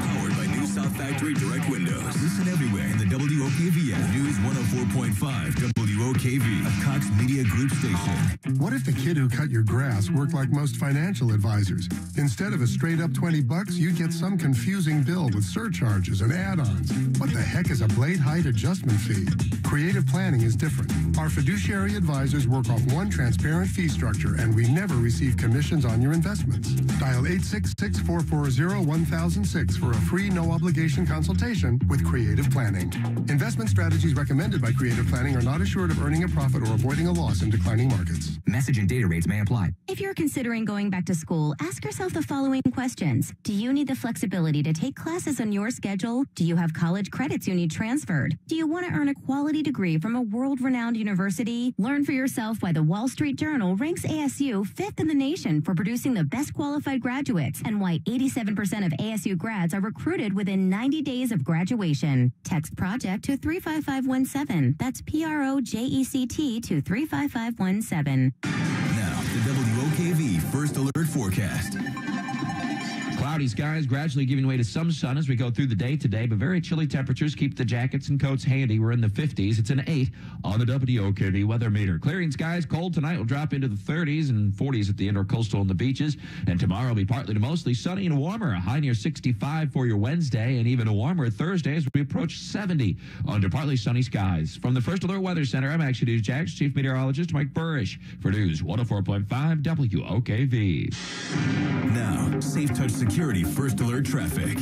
Powered by New South Factory Direct Windows. Listen everywhere in the WOKV app. News 104.5 WOKV, a Cox Media Group station. What if the kid who cut your grass worked like most financial advisors? Instead of a straight up $20, you get some confusing bill with surcharges and add-ons. What the heck is a blade height adjustment fee? Creative planning is different. Our fiduciary advisors work off one transparent fee structure, and we never receive commissions on your investments. Dial 866-440-1006 for a free, no-obligation consultation with Creative Planning. Investment strategies recommended by Creative Planning are not assured of earning a profit or avoiding a loss in declining markets. Message and data rates may apply. If you're considering going back to school, ask yourself the following questions. Do you need the flexibility to take classes on your schedule? Do you have college credits you need transferred? Do you want to earn a quality degree from a world-renowned university? Learn for yourself why the Wall Street Journal ranks ASU 5th in the nation for producing the best qualified graduates and why 87% of ASU grads are recruited within 90 days of graduation. Text project to 35517. That's PROJECT to 35517. Now, the WOKV First Alert Forecast. Cloudy skies gradually giving way to some sun as we go through the day today, but very chilly temperatures. Keep the jackets and coats handy. We're in the 50s. It's an 8 on the WOKV weather meter. Clearing skies, cold tonight will drop into the 30s and 40s at the intercoastal and the beaches. And tomorrow will be partly to mostly sunny and warmer. A high near 65 for your Wednesday, and even warmer Thursday as we approach 70 under partly sunny skies. From the First Alert Weather Center, I'm Action News Jax Chief Meteorologist Mike Burrish for News 104.5 WOKV. Now, Safe Touch Security First Alert Traffic.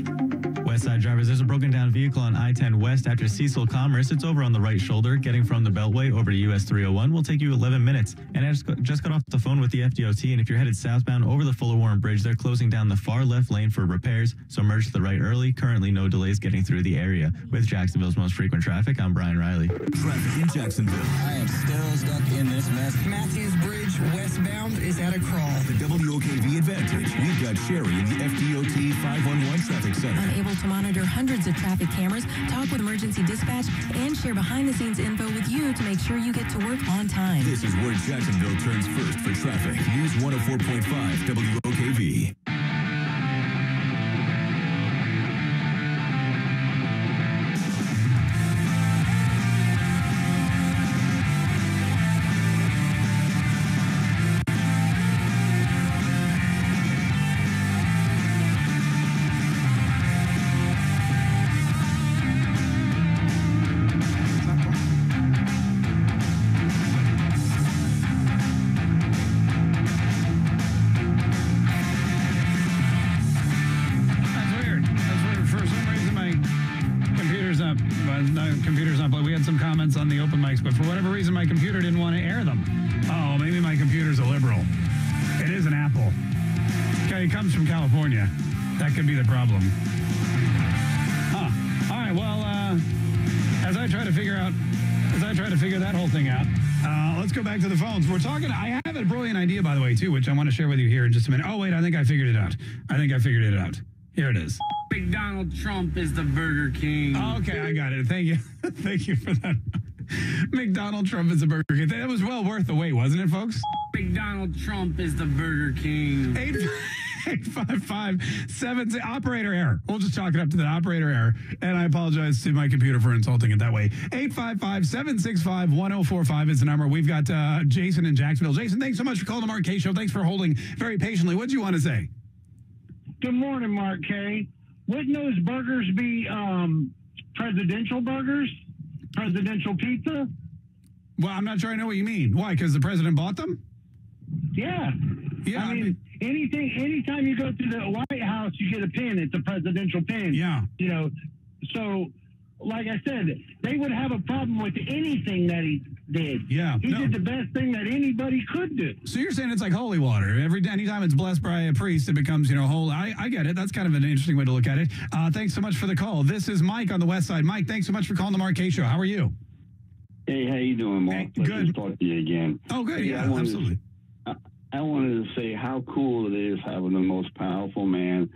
West Side drivers, there's a broken down vehicle on I-10 West after Cecil Commerce. It's over on the right shoulder, getting from the Beltway over to US 301 will take you 11 minutes. And I just got off the phone with the FDOT, and if you're headed southbound over the Fuller Warren Bridge, they're closing down the far left lane for repairs, so merge to the right early. Currently, no delays getting through the area. With Jacksonville's most frequent traffic, I'm Brian Riley. Traffic in Jacksonville. I am still stuck in this mess. Matthews Bridge westbound is at a crawl. The WOKV Advantage. We've got Sherry in the FDOT 511 Traffic Center. Unable to monitor hundreds of traffic cameras, talk with emergency dispatch, and share behind-the-scenes info with you to make sure you get to work on time. This is where Jacksonville turns first for traffic. News 104.5 WOKV. On the open mics, but for whatever reason, my computer didn't want to air them. Oh, maybe my computer's a liberal. It is an Apple. Okay, it comes from California. That could be the problem. Huh. All right, well, as I try to figure that whole thing out, let's go back to the phones. We're talking, I have a brilliant idea, by the way, too, which I want to share with you here in just a minute. Oh, wait, I think I figured it out. Here it is. McDonald Trump is the Burger King. Okay, I got it. Thank you. Thank you for that. McDonald Trump is the Burger King. That was well worth the wait, wasn't it, folks? McDonald Trump is the Burger King. 855-7 operator error. We'll just chalk it up to the operator error. And I apologize to my computer for insulting it that way. 855-765-1045 is the number. We've got Jason in Jacksonville. Jason, thanks so much for calling the Mark K Show. Thanks for holding very patiently. What do you want to say? Good morning, Mark K. Wouldn't those burgers be presidential burgers? Presidential pizza? Well, I'm not sure I know what you mean. Why? Because the president bought them? Yeah. Yeah. I mean, anytime you go to the White House, you get a pin. It's a presidential pin. Yeah. You know, so like I said, they would have a problem with anything that he did. Yeah. He did the best thing that anybody could do. So you're saying it's like holy water. Anytime it's blessed by a priest, it becomes, holy. I get it. That's kind of an interesting way to look at it. Thanks so much for the call. This is Mike on the West Side. Mike, thanks so much for calling the Mark K Show. How are you? Hey, how you doing, Mark? Good. Let's talk to you again. Oh, good. Hey, Yeah, absolutely. I wanted to say how cool it is having the most powerful man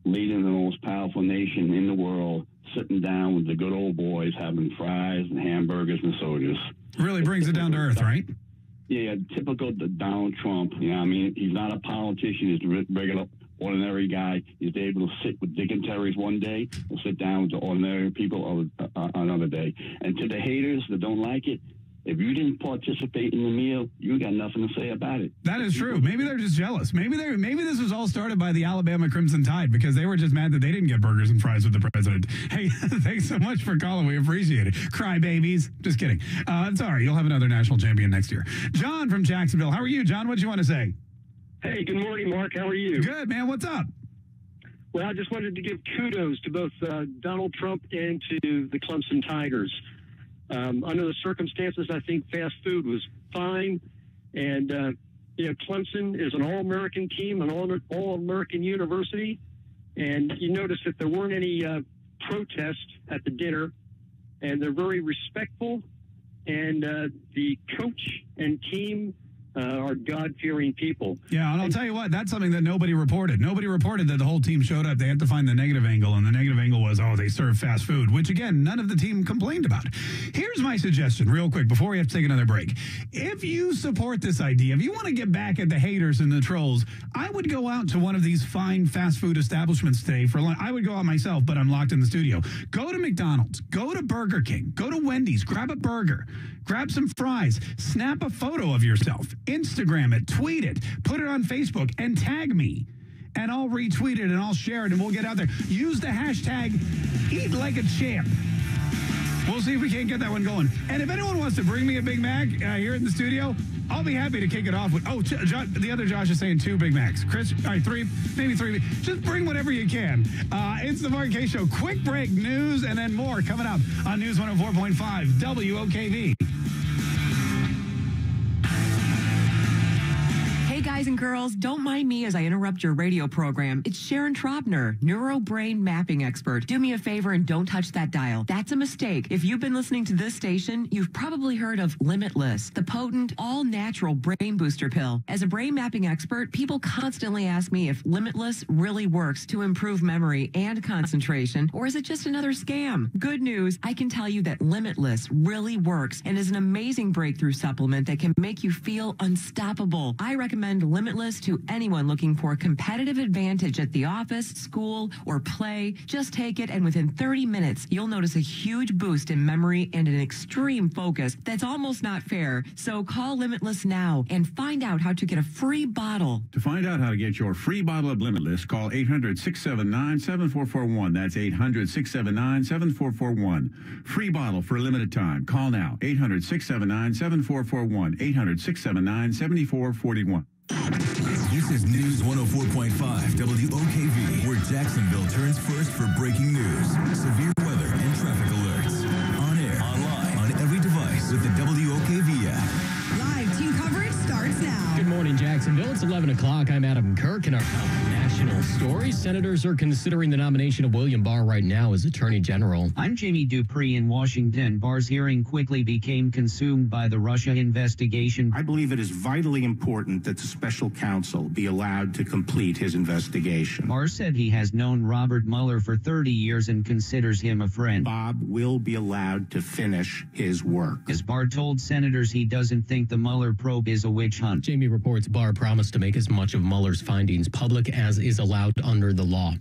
leading the most powerful nation in the world, sitting down with the good old boys, having fries and hamburgers and sodas. Really brings it down to earth, right? Yeah, typical Donald Trump. You know what I mean? He's not a politician. He's a regular, ordinary guy. He's able to sit with dignitaries one day and sit down with the ordinary people another day. And to the haters that don't like it, if you didn't participate in the meal, you got nothing to say about it. That is true. Maybe they're just jealous. Maybe this was all started by the Alabama Crimson Tide because they were just mad that they didn't get burgers and fries with the president. Hey, thanks so much for calling. We appreciate it. Cry babies. Just kidding. It's all right. You'll have another national champion next year. John from Jacksonville. How are you, John? What do you want to say? Hey, good morning, Mark. How are you? Good, man. What's up? Well, I just wanted to give kudos to both Donald Trump and to the Clemson Tigers. Under the circumstances, I think fast food was fine. And, Clemson is an all-American team, an all-American university. And you notice that there weren't any protests at the dinner. And they're very respectful. And the coach and team are God-fearing people. Yeah, and I'll tell you what, that's something that nobody reported. Nobody reported that the whole team showed up. They had to find the negative angle, and the negative angle was, they serve fast food, which, again, none of the team complained about. Here's my suggestion, real quick, before we have to take another break. If you support this idea, if you want to get back at the haters and the trolls, I would go out to one of these fine fast food establishments today for lunch. I would go out myself, but I'm locked in the studio. Go to McDonald's, go to Burger King, go to Wendy's, grab a burger, grab some fries, snap a photo of yourself, Instagram it, tweet it, put it on Facebook, and tag me. And I'll retweet it and I'll share it and we'll get out there. Use the hashtag Eat Like a Champ. We'll see if we can't get that one going. And if anyone wants to bring me a Big Mac here in the studio, I'll be happy to kick it off with, the other Josh is saying 2 Big Macs. Chris, all right, 3, maybe 3. Just bring whatever you can. It's the Mark K Show. Quick break, news, and then more coming up on News 104.5 WOKV. Hey guys and girls, don't mind me as I interrupt your radio program. It's Sharon Trobner, neurobrain mapping expert. Do me a favor and don't touch that dial. That's a mistake. If you've been listening to this station, you've probably heard of Limitless, the potent, all-natural brain booster pill. As a brain mapping expert, people constantly ask me if Limitless really works to improve memory and concentration, or is it just another scam? Good news, I can tell you that Limitless really works and is an amazing breakthrough supplement that can make you feel unstoppable. I recommend Limitless to anyone looking for a competitive advantage at the office, school, or play. Just take it, and within 30 minutes, you'll notice a huge boost in memory and an extreme focus that's almost not fair. So call Limitless now and find out how to get a free bottle. To find out how to get your free bottle of Limitless, call 800-679-7441. That's 800-679-7441. Free bottle for a limited time. Call now. 800-679-7441. 800-679-7441. This is News 104.5 WOKV, where Jacksonville turns first for breaking news, severe weather, and traffic alerts. On air, online, on every device with the WOKV app. Live team coverage starts now. Good morning, Jacksonville. It's 11 o'clock. I'm Adam Kirk, and our national story. Senators are considering the nomination of William Barr right now as Attorney General. I'm Jamie Dupree in Washington. Barr's hearing quickly became consumed by the Russia investigation. I believe it is vitally important that the special counsel be allowed to complete his investigation. Barr said he has known Robert Mueller for 30 years and considers him a friend. Bob will be allowed to finish his work. As Barr told senators, he doesn't think the Mueller probe is a witch hunt. Jamie reports Barr promised to make as much of Mueller's findings public as is allowed under the law.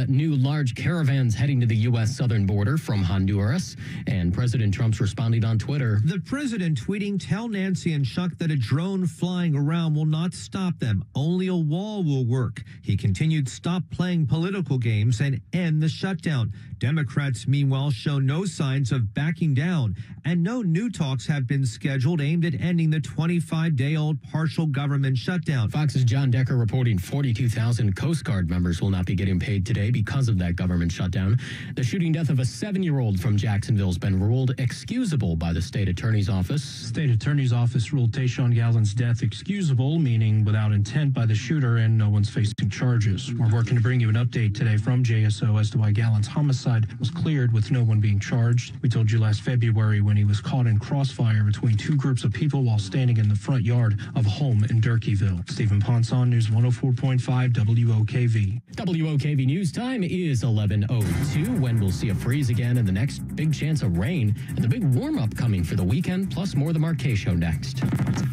New large caravans heading to the U.S. southern border from Honduras, and President Trump's responding on Twitter. The president tweeting, "Tell Nancy and Chuck that a drone flying around will not stop them. Only a wall will work." He continued, "Stop playing political games and end the shutdown." Democrats, meanwhile, show no signs of backing down, and no new talks have been scheduled aimed at ending the 25-day-old partial government shutdown. Fox's John Decker reporting 42,000 Coast Guard members will not be getting paid today because of that government shutdown. The shooting death of a 7-year-old from Jacksonville has been ruled excusable by the state attorney's office. State attorney's office ruled Tayshawn Gallen's death excusable, meaning without intent by the shooter, and no one's facing charges. We're working to bring you an update today from JSO as to why Gallen's homicide was cleared with no one being charged. We told you last February when he was caught in crossfire between two groups of people while standing in the front yard of a home in Durkeeville. Stephen Ponson, News 104.5 WOKV. WOKV News time is 11:02. When we'll see a freeze again and the next big chance of rain and the big warm-up coming for the weekend, plus more of the Mark K Show next.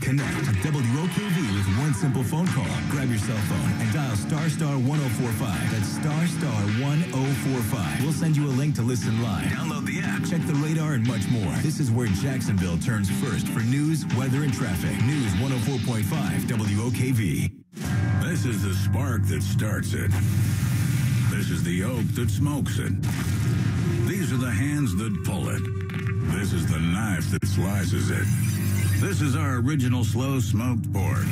Connect to WOKV with one simple phone call. Grab your cell phone and dial **1045. That's *1045. We'll send you a link to listen live. Download the app, check the radar, and much more. This is where Jacksonville turns first for news, weather, and traffic. News 104.5 WOKV. This is the spark that starts it. This is the oak that smokes it. These are the hands that pull it. This is the knife that slices it. This is our original slow smoked pork.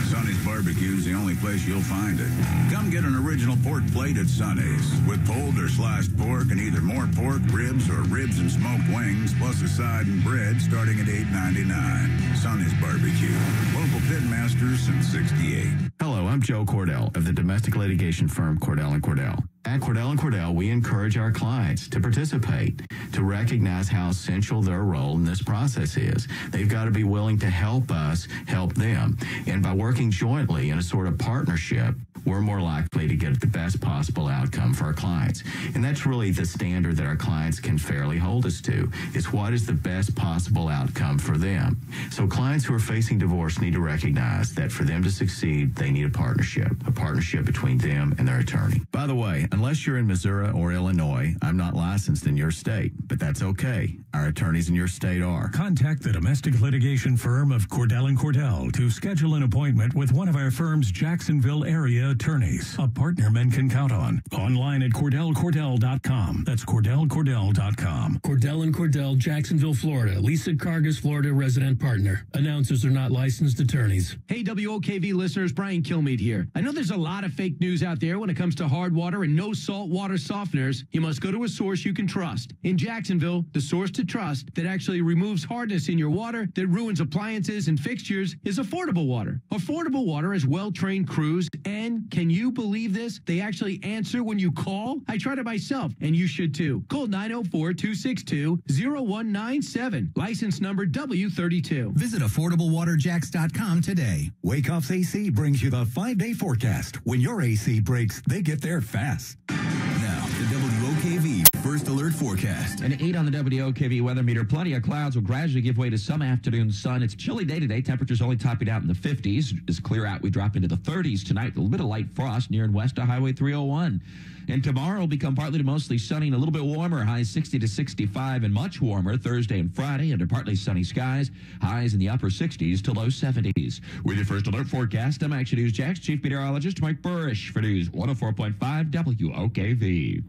Sonny's Barbecue is the only place you'll find it. Come get an original pork plate at Sonny's with pulled or sliced pork and either more pork, ribs, or ribs and smoked wings, plus a side and bread starting at $8.99. Sonny's Barbecue. Local pitmasters since '68. Hello, I'm Joe Cordell of the domestic litigation firm Cordell & Cordell. At Cordell & Cordell, we encourage our clients to participate, to recognize how essential their role in this process is. They've got to be willing to help us help them. And by working jointly in a sort of partnership, we're more likely to get the best possible outcome for our clients. And that's really the standard that our clients can fairly hold us to. It's what is the best possible outcome for them. So clients who are facing divorce need to recognize that for them to succeed, they need a partnership between them and their attorney. By the way, unless you're in Missouri or Illinois, I'm not licensed in your state, but that's okay. Our attorneys in your state are. Contact the domestic litigation firm of Cordell & Cordell to schedule an appointment with one of our firm's Jacksonville area Attorneys, a partner men can count on. Online at CordellCordell.com. That's CordellCordell.com. Cordell & Cordell, Jacksonville, Florida. Lisa Cargus, Florida resident partner. Announcers are not licensed attorneys. Hey, WOKV listeners, Brian Kilmeade here. I know there's a lot of fake news out there when it comes to hard water and no salt water softeners. You must go to a source you can trust. In Jacksonville, the source to trust that actually removes hardness in your water that ruins appliances and fixtures is Affordable Water. Affordable Water has well-trained crews, and can you believe this? They actually answer when you call. I tried it myself, and you should too. Call 904-262-0197. License number W32. Visit AffordableWaterJacks.com today. Wake Up's AC brings you the 5-day forecast. When your AC breaks, they get there fast. Now, the WOKV First Alert Forecast. An 8 on the WOKV weather meter. Plenty of clouds will gradually give way to some afternoon sun. It's a chilly day today. Temperatures only topping out in the 50s. As clear out, we drop into the 30s tonight with a little bit of light frost near and west of Highway 301. And tomorrow will become partly to mostly sunny and a little bit warmer. Highs 60 to 65 and much warmer Thursday and Friday under partly sunny skies. Highs in the upper 60s to low 70s. With your First Alert forecast, I'm Action News Jack's Chief Meteorologist Mike Burrish for News 104.5 WOKV.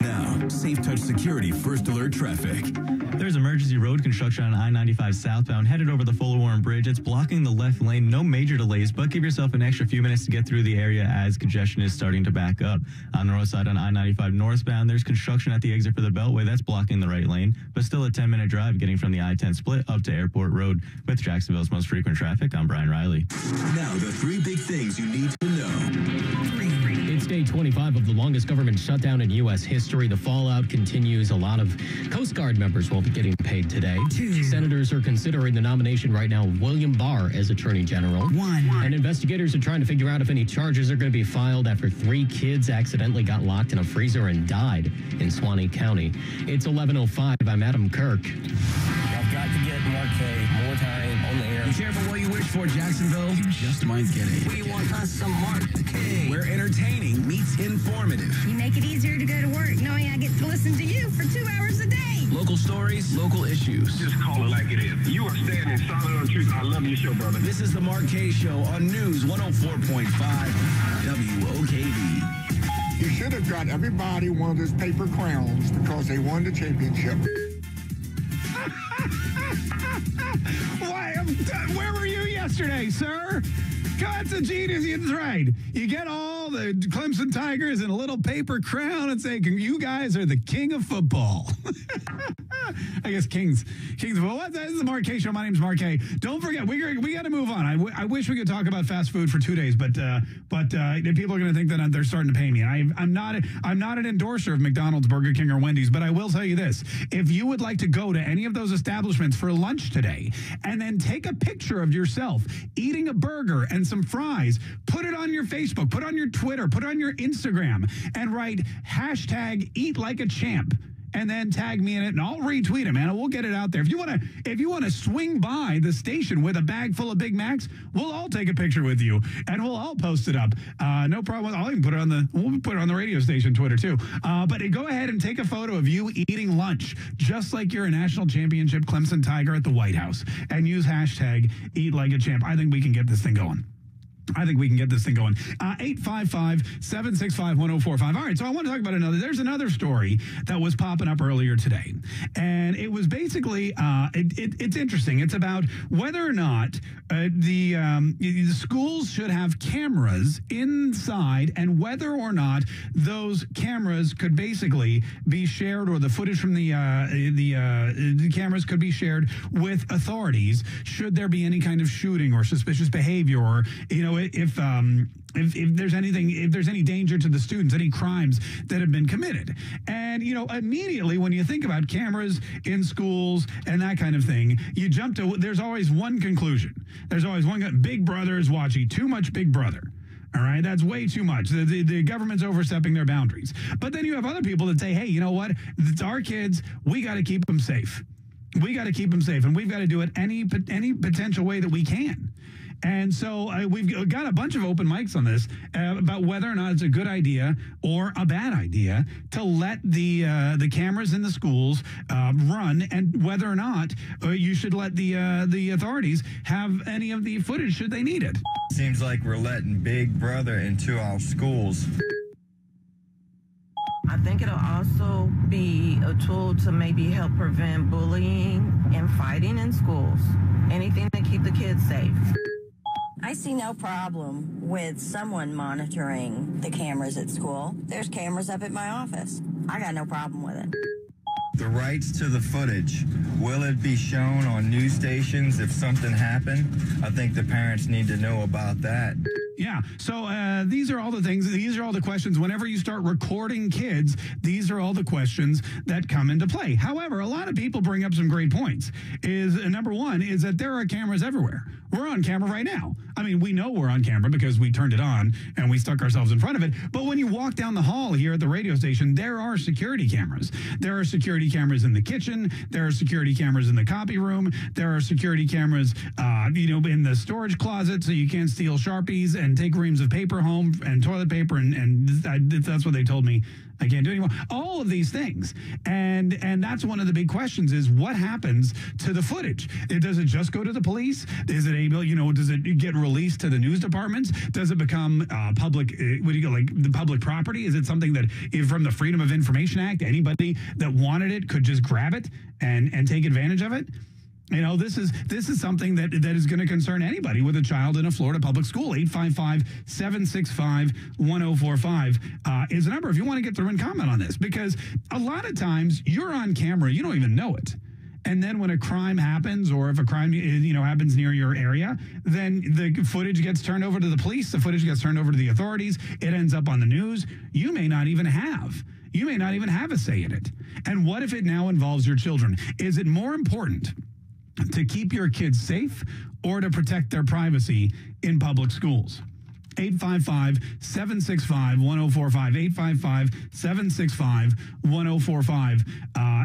Now, Safe Touch Security First Alert traffic. There's emergency road construction on I-95 southbound headed over the Fuller Warren Bridge. It's blocking the left lane. No major delays, but give yourself an extra few minutes to get through the area as congestion is starting to back up. On the north side on I-95 northbound, there's construction at the exit for the Beltway. That's blocking the right lane, but still a 10-minute drive getting from the I-10 split up to Airport Road. With Jacksonville's most frequent traffic, I'm Brian Riley. Now, the 3 big things you need to know. It's day 25 of the longest government shutdown in U.S. history. The fallout continues. A lot of Coast Guard members won't be getting paid today. 2. Senators are considering the nomination right now of William Barr as Attorney General. 1. And investigators are trying to figure out if any charges are going to be filed after 3 kids accidentally got locked in a freezer and died in Suwannee County. It's 11:05. I'm Adam Kirk. I've got to get Marquet more time on the air. Be careful what you wish for, Jacksonville. You just might get it. We want us some Marquet. Where entertaining meets informative. You make it easier to go to work knowing I get to listen to you for 2 hours a day. Local stories, local issues. Just call it like it is. You are standing solid on truth. I love your show, brother. This is the Marquet Show on News 104.5 WOKV. You should have got everybody one of those paper crowns because they won the championship. Why? Where were you yesterday, sir? That's a genius. That's right. You get all the Clemson Tigers in a little paper crown and say, you guys are the king of football. I guess kings of football. This is the Marquet Show. My name's Marquet. Don't forget, we got to move on. I wish we could talk about fast food for 2 days, but people are going to think that they're starting to pay me. I'm not an endorser of McDonald's, Burger King, or Wendy's, but I will tell you this. If you would like to go to any of those establishments for lunch today and then take a picture of yourself eating a burger and some fries, put it on your Facebook, put it on your Twitter, put it on your Instagram, and write hashtag eat like a champ. And then tag me in it, and I'll retweet it, man. And we'll get it out there. If you want to swing by the station with a bag full of Big Macs, we'll all take a picture with you, and we'll all post it up. No problem. I'll even we'll put it on the radio station Twitter too. But go ahead and take a photo of you eating lunch, just like you're a national championship Clemson Tiger at the White House, and use hashtag eat like a champ. I think we can get this thing going. 855-765-1045. All right, so I want to talk about there's another story that was popping up earlier today. And it was basically, it's interesting. It's about whether or not the schools should have cameras inside and whether or not those cameras could basically be shared, or the footage from the cameras could be shared with authorities should there be any kind of shooting or suspicious behavior, or, if there's any danger to the students, any crimes that have been committed. And, immediately when you think about cameras in schools and that kind of thing, you jump to, there's always one conclusion. There's always one, Big Brother is watching too much Big Brother. All right, that's way too much. The government's overstepping their boundaries. But then you have other people that say, hey, you know what? It's our kids. We got to keep them safe. And we've got to do it any potential way that we can. And so we've got a bunch of open mics on this about whether or not it's a good idea or a bad idea to let the cameras in the schools run, and whether or not you should let the authorities have any of the footage should they need it. Seems like we're letting Big Brother into our schools. I think it'll also be a tool to maybe help prevent bullying and fighting in schools. Anything to keep the kids safe. I see no problem with someone monitoring the cameras at school. There's cameras up at my office. I got no problem with it. The rights to the footage. Will it be shown on news stations if something happened? I think the parents need to know about that. Yeah. So these are all the things. These are all the questions. Whenever you start recording kids, these are all the questions that come into play. However, a lot of people bring up some great points. Number one is that there are cameras everywhere. We're on camera right now. I mean, we know we're on camera because we turned it on and we stuck ourselves in front of it. But when you walk down the hall here at the radio station, there are security cameras. There are security cameras in the kitchen. There are security cameras in the copy room. There are security cameras, in the storage closet so you can't steal Sharpies and take reams of paper home and toilet paper. And that's what they told me I can't do anymore. All of these things. And that's one of the big questions is what happens to the footage? Does it just go to the police? Is it able, does it get released to the news departments? Does it become public, the public property? Is it something that from the Freedom of Information Act, anybody that wanted it could just grab it and take advantage of it? This is something that is going to concern anybody with a child in a Florida public school. 855-765-1045 is the number if you want to get through and comment on this, because a lot of times you're on camera, you don't even know it. And then when a crime happens, or if a crime happens near your area, then the footage gets turned over to the police. The footage gets turned over to the authorities. It ends up on the news. You may not even have a say in it. And what if it now involves your children? Is it more important to keep your kids safe or to protect their privacy in public schools? 855-765-1045. 855-765-1045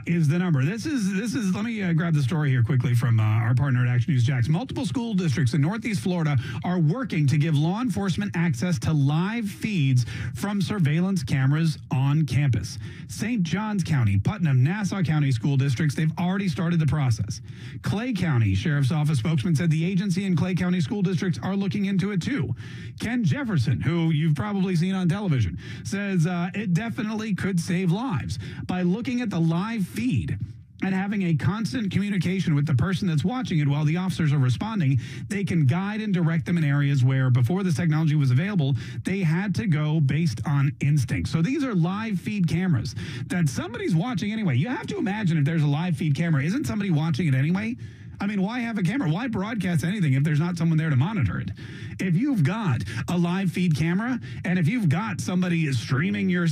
is the number. This is. Let me grab the story here quickly from our partner at Action News Jax. Multiple school districts in Northeast Florida are working to give law enforcement access to live feeds from surveillance cameras on campus. St. Johns County, Putnam, Nassau County school districts, they've already started the process. Clay County Sheriff's Office spokesman said the agency and Clay County school districts are looking into it too. Ken Jefferson, who you've probably seen on television, says it definitely could save lives by looking at the live feed and having a constant communication with the person that's watching it while the officers are responding. They can guide and direct them in areas where before this technology was available, they had to go based on instinct. So these are live feed cameras that somebody's watching anyway. You have to imagine if there's a live feed camera, isn't somebody watching it anyway? I mean, why have a camera? Why broadcast anything if there's not someone there to monitor it? If you've got a live feed camera and if you've got somebody streaming your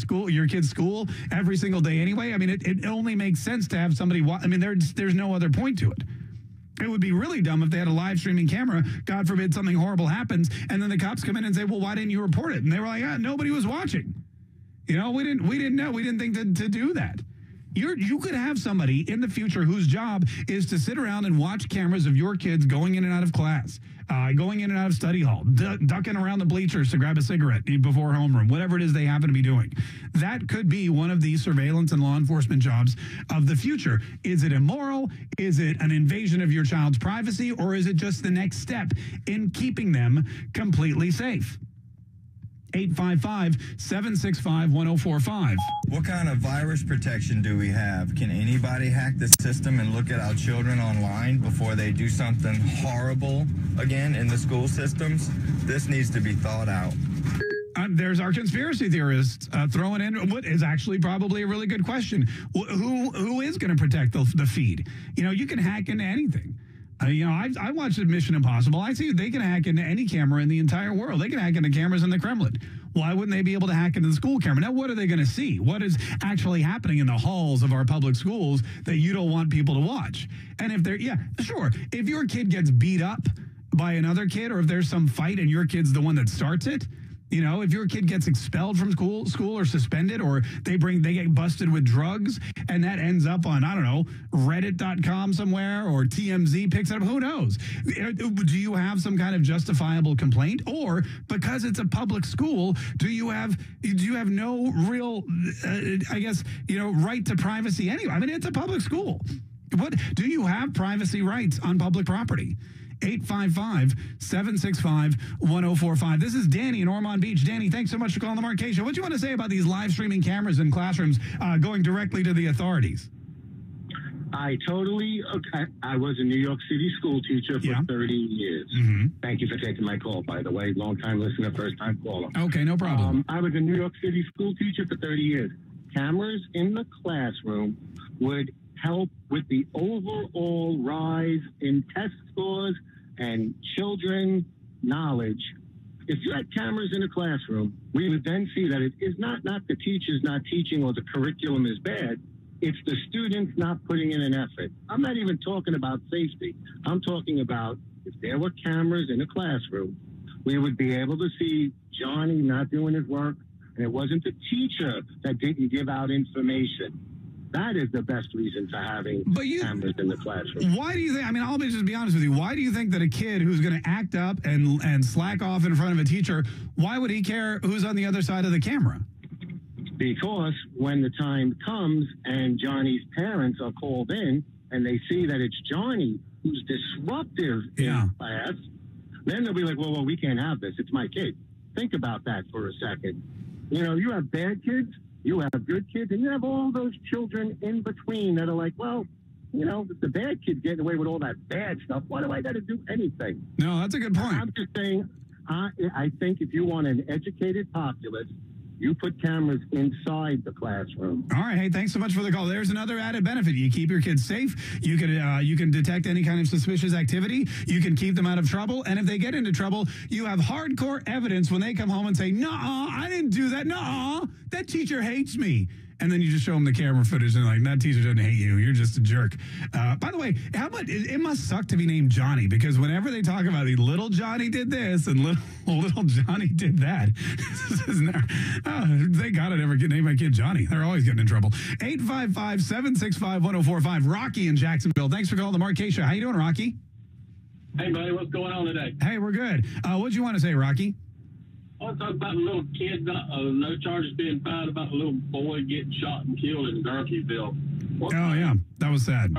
kid's school every single day anyway, I mean, it only makes sense to have somebody I mean, there's no other point to it. It would be really dumb if they had a live streaming camera, God forbid something horrible happens, and then the cops come in and say, well, why didn't you report it? And they were like, nobody was watching. We didn't know. We didn't think to do that. You could have somebody in the future whose job is to sit around and watch cameras of your kids going in and out of class, going in and out of study hall, ducking around the bleachers to grab a cigarette before homeroom, whatever it is they happen to be doing. That could be one of these surveillance and law enforcement jobs of the future. Is it immoral? Is it an invasion of your child's privacy? Or is it just the next step in keeping them completely safe? 855-765-1045. What kind of virus protection do we have? Can anybody hack the system and look at our children online before they do something horrible again in the school systems? This needs to be thought out. There's our conspiracy theorists throwing in what is actually probably a really good question. Who is going to protect the feed? You can hack into anything. I watched Mission Impossible. I see they can hack into any camera in the entire world. They can hack into cameras in the Kremlin. Why wouldn't they be able to hack into the school camera? Now, what are they going to see? What is actually happening in the halls of our public schools that you don't want people to watch? And if if your kid gets beat up by another kid, or if there's some fight and your kid's the one that starts it, You know, if your kid gets expelled from school or suspended, or they get busted with drugs, and that ends up on, I don't know, Reddit.com somewhere, or TMZ picks it up, who knows? Do you have some kind of justifiable complaint? Or because it's a public school, do you have no real, right to privacy anyway? I mean, it's a public school. What do you have privacy rights on public property? 855-765-1045. This is Danny in Ormond Beach. Danny, thanks so much for calling the Mark Kaye Show. What do you want to say about these live streaming cameras in classrooms going directly to the authorities? I was a New York City school teacher for 30 years. Mm-hmm. Thank you for taking my call, by the way. Long-time listener, first-time caller. Okay, no problem. I was a New York City school teacher for 30 years. Cameras in the classroom would help with the overall rise in test scores and children knowledge. If you had cameras in a classroom, we would then see that it is not the teachers not teaching or the curriculum is bad. It's the students not putting in an effort. I'm not even talking about safety. I'm talking about if there were cameras in a classroom, we would be able to see Johnny not doing his work, and it wasn't the teacher that didn't give out information. That is the best reason for having cameras in the classroom. Why do you think, I'll just be honest with you, why do you think that a kid who's going to act up and slack off in front of a teacher, why would he care who's on the other side of the camera? Because when the time comes and Johnny's parents are called in and they see that it's Johnny who's disruptive in class, then they'll be like, well, we can't have this. It's my kid. Think about that for a second. You know, you have bad kids, you have good kids, and you have all those children in between that are like, well, you know, if the bad kid's getting away with all that bad stuff, why do I got to do anything? No, that's a good point. I'm just saying, I think if you want an educated populace, you put cameras inside the classroom. All right. Hey, thanks so much for the call. There's another added benefit. You keep your kids safe. You can detect any kind of suspicious activity. You can keep them out of trouble. And if they get into trouble, you have hardcore evidence when they come home and say, "Nuh-uh, I didn't do that. Nuh-uh, that teacher hates me." And then you just show them the camera footage and like, that teacher doesn't hate you. You're just a jerk. By the way, it must suck to be named Johnny, because whenever they talk about the little Johnny did this and little Johnny did that, they got to never name my kid Johnny. They're always getting in trouble. 855-765-1045. Rocky in Jacksonville. Thanks for calling the Mark Kaye Show. How you doing, Rocky? Hey, buddy. What's going on today? Hey, we're good. What'd you want to say, Rocky? I want to talk about a little kid, no charges being filed about a little boy getting shot and killed in Darkyville. Yeah, that was sad.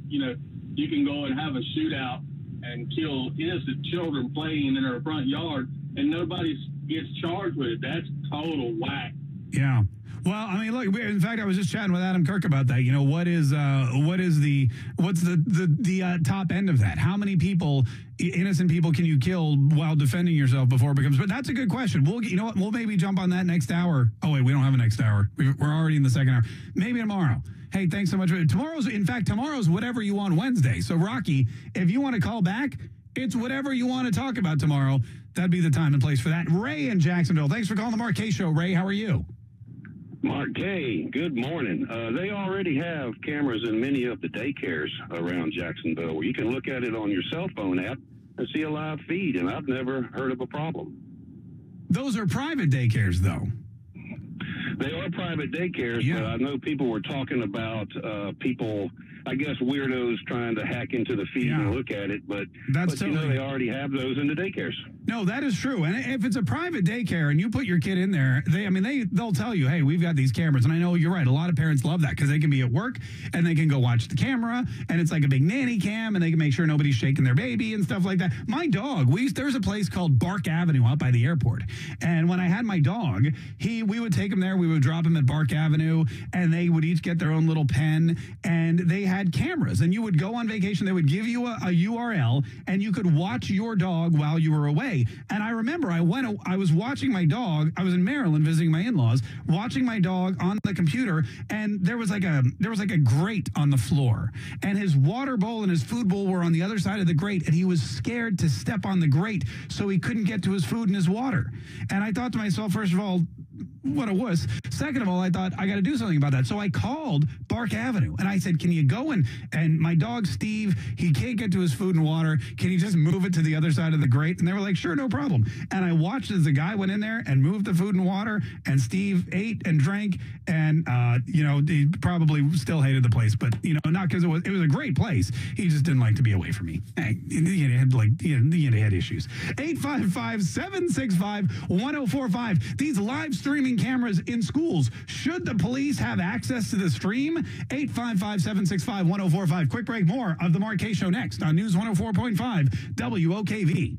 You can go and have a shootout and kill innocent children playing in their front yard, and nobody gets charged with it. That's total whack. Yeah. Well, I mean, look, in fact, I was just chatting with Adam Kirk about that. You know, what's the top end of that? How many innocent people can you kill while defending yourself before it becomes, but that's a good question. We'll maybe jump on that next hour. Oh, wait, we don't have a next hour. We're already in the second hour. Maybe tomorrow. Hey, thanks so much. Tomorrow's whatever you want Wednesday. So Rocky, if you want to call back, it's whatever you want to talk about tomorrow. That'd be the time and place for that. Ray in Jacksonville. Thanks for calling the Mark Kaye Show. Ray, how are you? Mark Kaye, good morning. They already have cameras in many of the daycares around Jacksonville where you can look at it on your cell phone app and see a live feed, and I've never heard of a problem. Those are private daycares, though. They are private daycares, but I know people were talking about people, I guess weirdos trying to hack into the feed and look at it, but they already have those in the daycares. No, that is true. And if it's a private daycare and you put your kid in there, they'll tell you, hey, we've got these cameras. And I know you're right. A lot of parents love that because they can be at work and they can go watch the camera, and it's like a big nanny cam, and they can make sure nobody's shaking their baby and stuff like that. My dog, there's a place called Bark Avenue out by the airport. And when I had my dog, we would take him there. We would drop him at Bark Avenue, and they would each get their own little pen, and they had cameras. And you would go on vacation. They would give you a URL, and you could watch your dog while you were away. And I remember I was watching my dog. I was in Maryland visiting my in-laws, watching my dog on the computer, and there was like a grate on the floor, and his water bowl and his food bowl were on the other side of the grate, and he was scared to step on the grate, so he couldn't get to his food and his water. And I thought to myself, first of all, what a wuss. Second of all, I thought I got to do something about that. So I called Bark Avenue and I said, can you go and my dog Steve, he can't get to his food and water. Can you just move it to the other side of the grate? And they were like, sure, no problem. And I watched as the guy went in there and moved the food and water, and Steve ate and drank, and he probably still hated the place, but not because it was a great place. He just didn't like to be away from me. He had issues. 855-765-1045. These live streaming cameras in schools. Should the police have access to the stream? 855-765-1045. Quick break. More of the Mark K Show next on News 104.5 WOKV.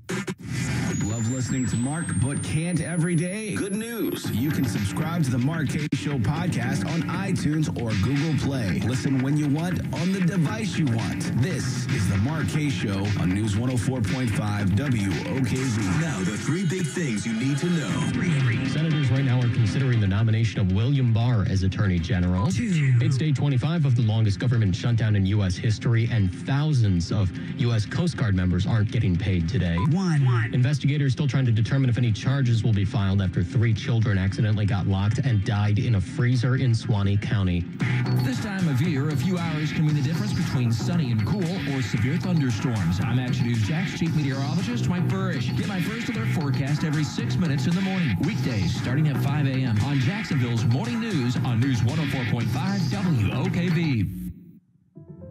Love listening to Mark, but can't every day? Good news. You can subscribe to the Mark K Show podcast on iTunes or Google Play. Listen when you want, on the device you want. This is the Mark K Show on News 104.5 WOKV. Now, the three big things you need to know. Senators right now are considering the nomination of William Barr as Attorney General. It's day 25 of the longest government shutdown in U.S. history, and thousands of U.S. Coast Guard members aren't getting paid today. Investigators still trying to determine if any charges will be filed after 3 children accidentally got locked and died in a freezer in Suwannee County. This time of year, a few hours can mean the difference between sunny and cool or severe thunderstorms. I'm Action News Jack's chief meteorologist, Mike Burrish. Get my first alert forecast every 6 minutes in the morning. Weekdays starting at 5 a.m. on Jacksonville's Morning News on News 104.5 WOKV.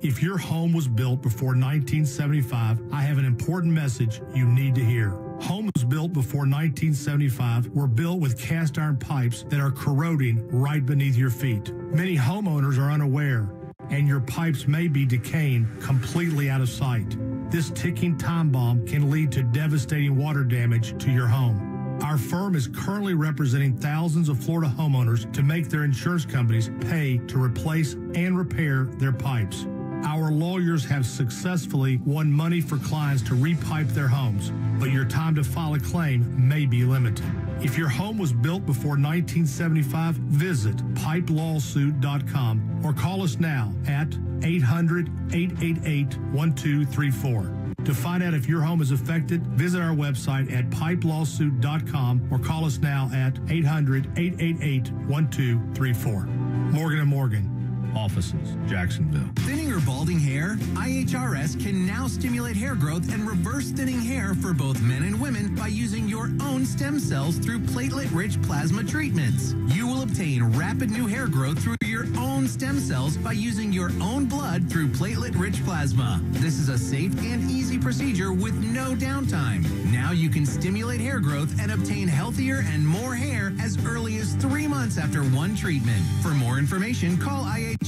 If your home was built before 1975, I have an important message you need to hear. Homes built before 1975 were built with cast iron pipes that are corroding right beneath your feet. Many homeowners are unaware, and your pipes may be decaying completely out of sight. This ticking time bomb can lead to devastating water damage to your home. Our firm is currently representing thousands of Florida homeowners to make their insurance companies pay to replace and repair their pipes. Our lawyers have successfully won money for clients to repipe their homes, but your time to file a claim may be limited. If your home was built before 1975, visit pipelawsuit.com or call us now at 800-888-1234. To find out if your home is affected, visit our website at pipelawsuit.com or call us now at 800-888-1234. Morgan & Morgan. Offices, Jacksonville. Thinning or balding hair? IHRS can now stimulate hair growth and reverse thinning hair for both men and women by using your own stem cells through platelet-rich plasma treatments. You will obtain rapid new hair growth through your own stem cells by using your own blood through platelet-rich plasma. This is a safe and easy procedure with no downtime. Now you can stimulate hair growth and obtain healthier and more hair as early as 3 months after one treatment. For more information, call IHRS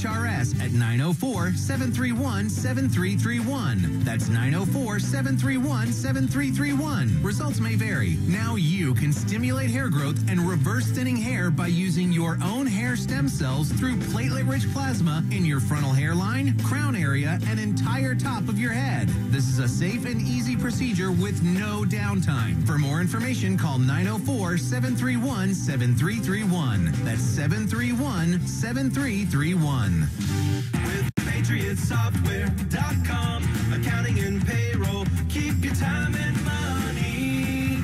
at 904-731-7331. That's 904-731-7331. Results may vary. Now you can stimulate hair growth and reverse thinning hair by using your own hair stem cells through platelet-rich plasma in your frontal hairline, crown area, and entire top of your head. This is a safe and easy procedure with no downtime. For more information, call 904-731-7331. That's 731-7331. With PatriotSoftware.com, accounting and payroll, keep your time and money.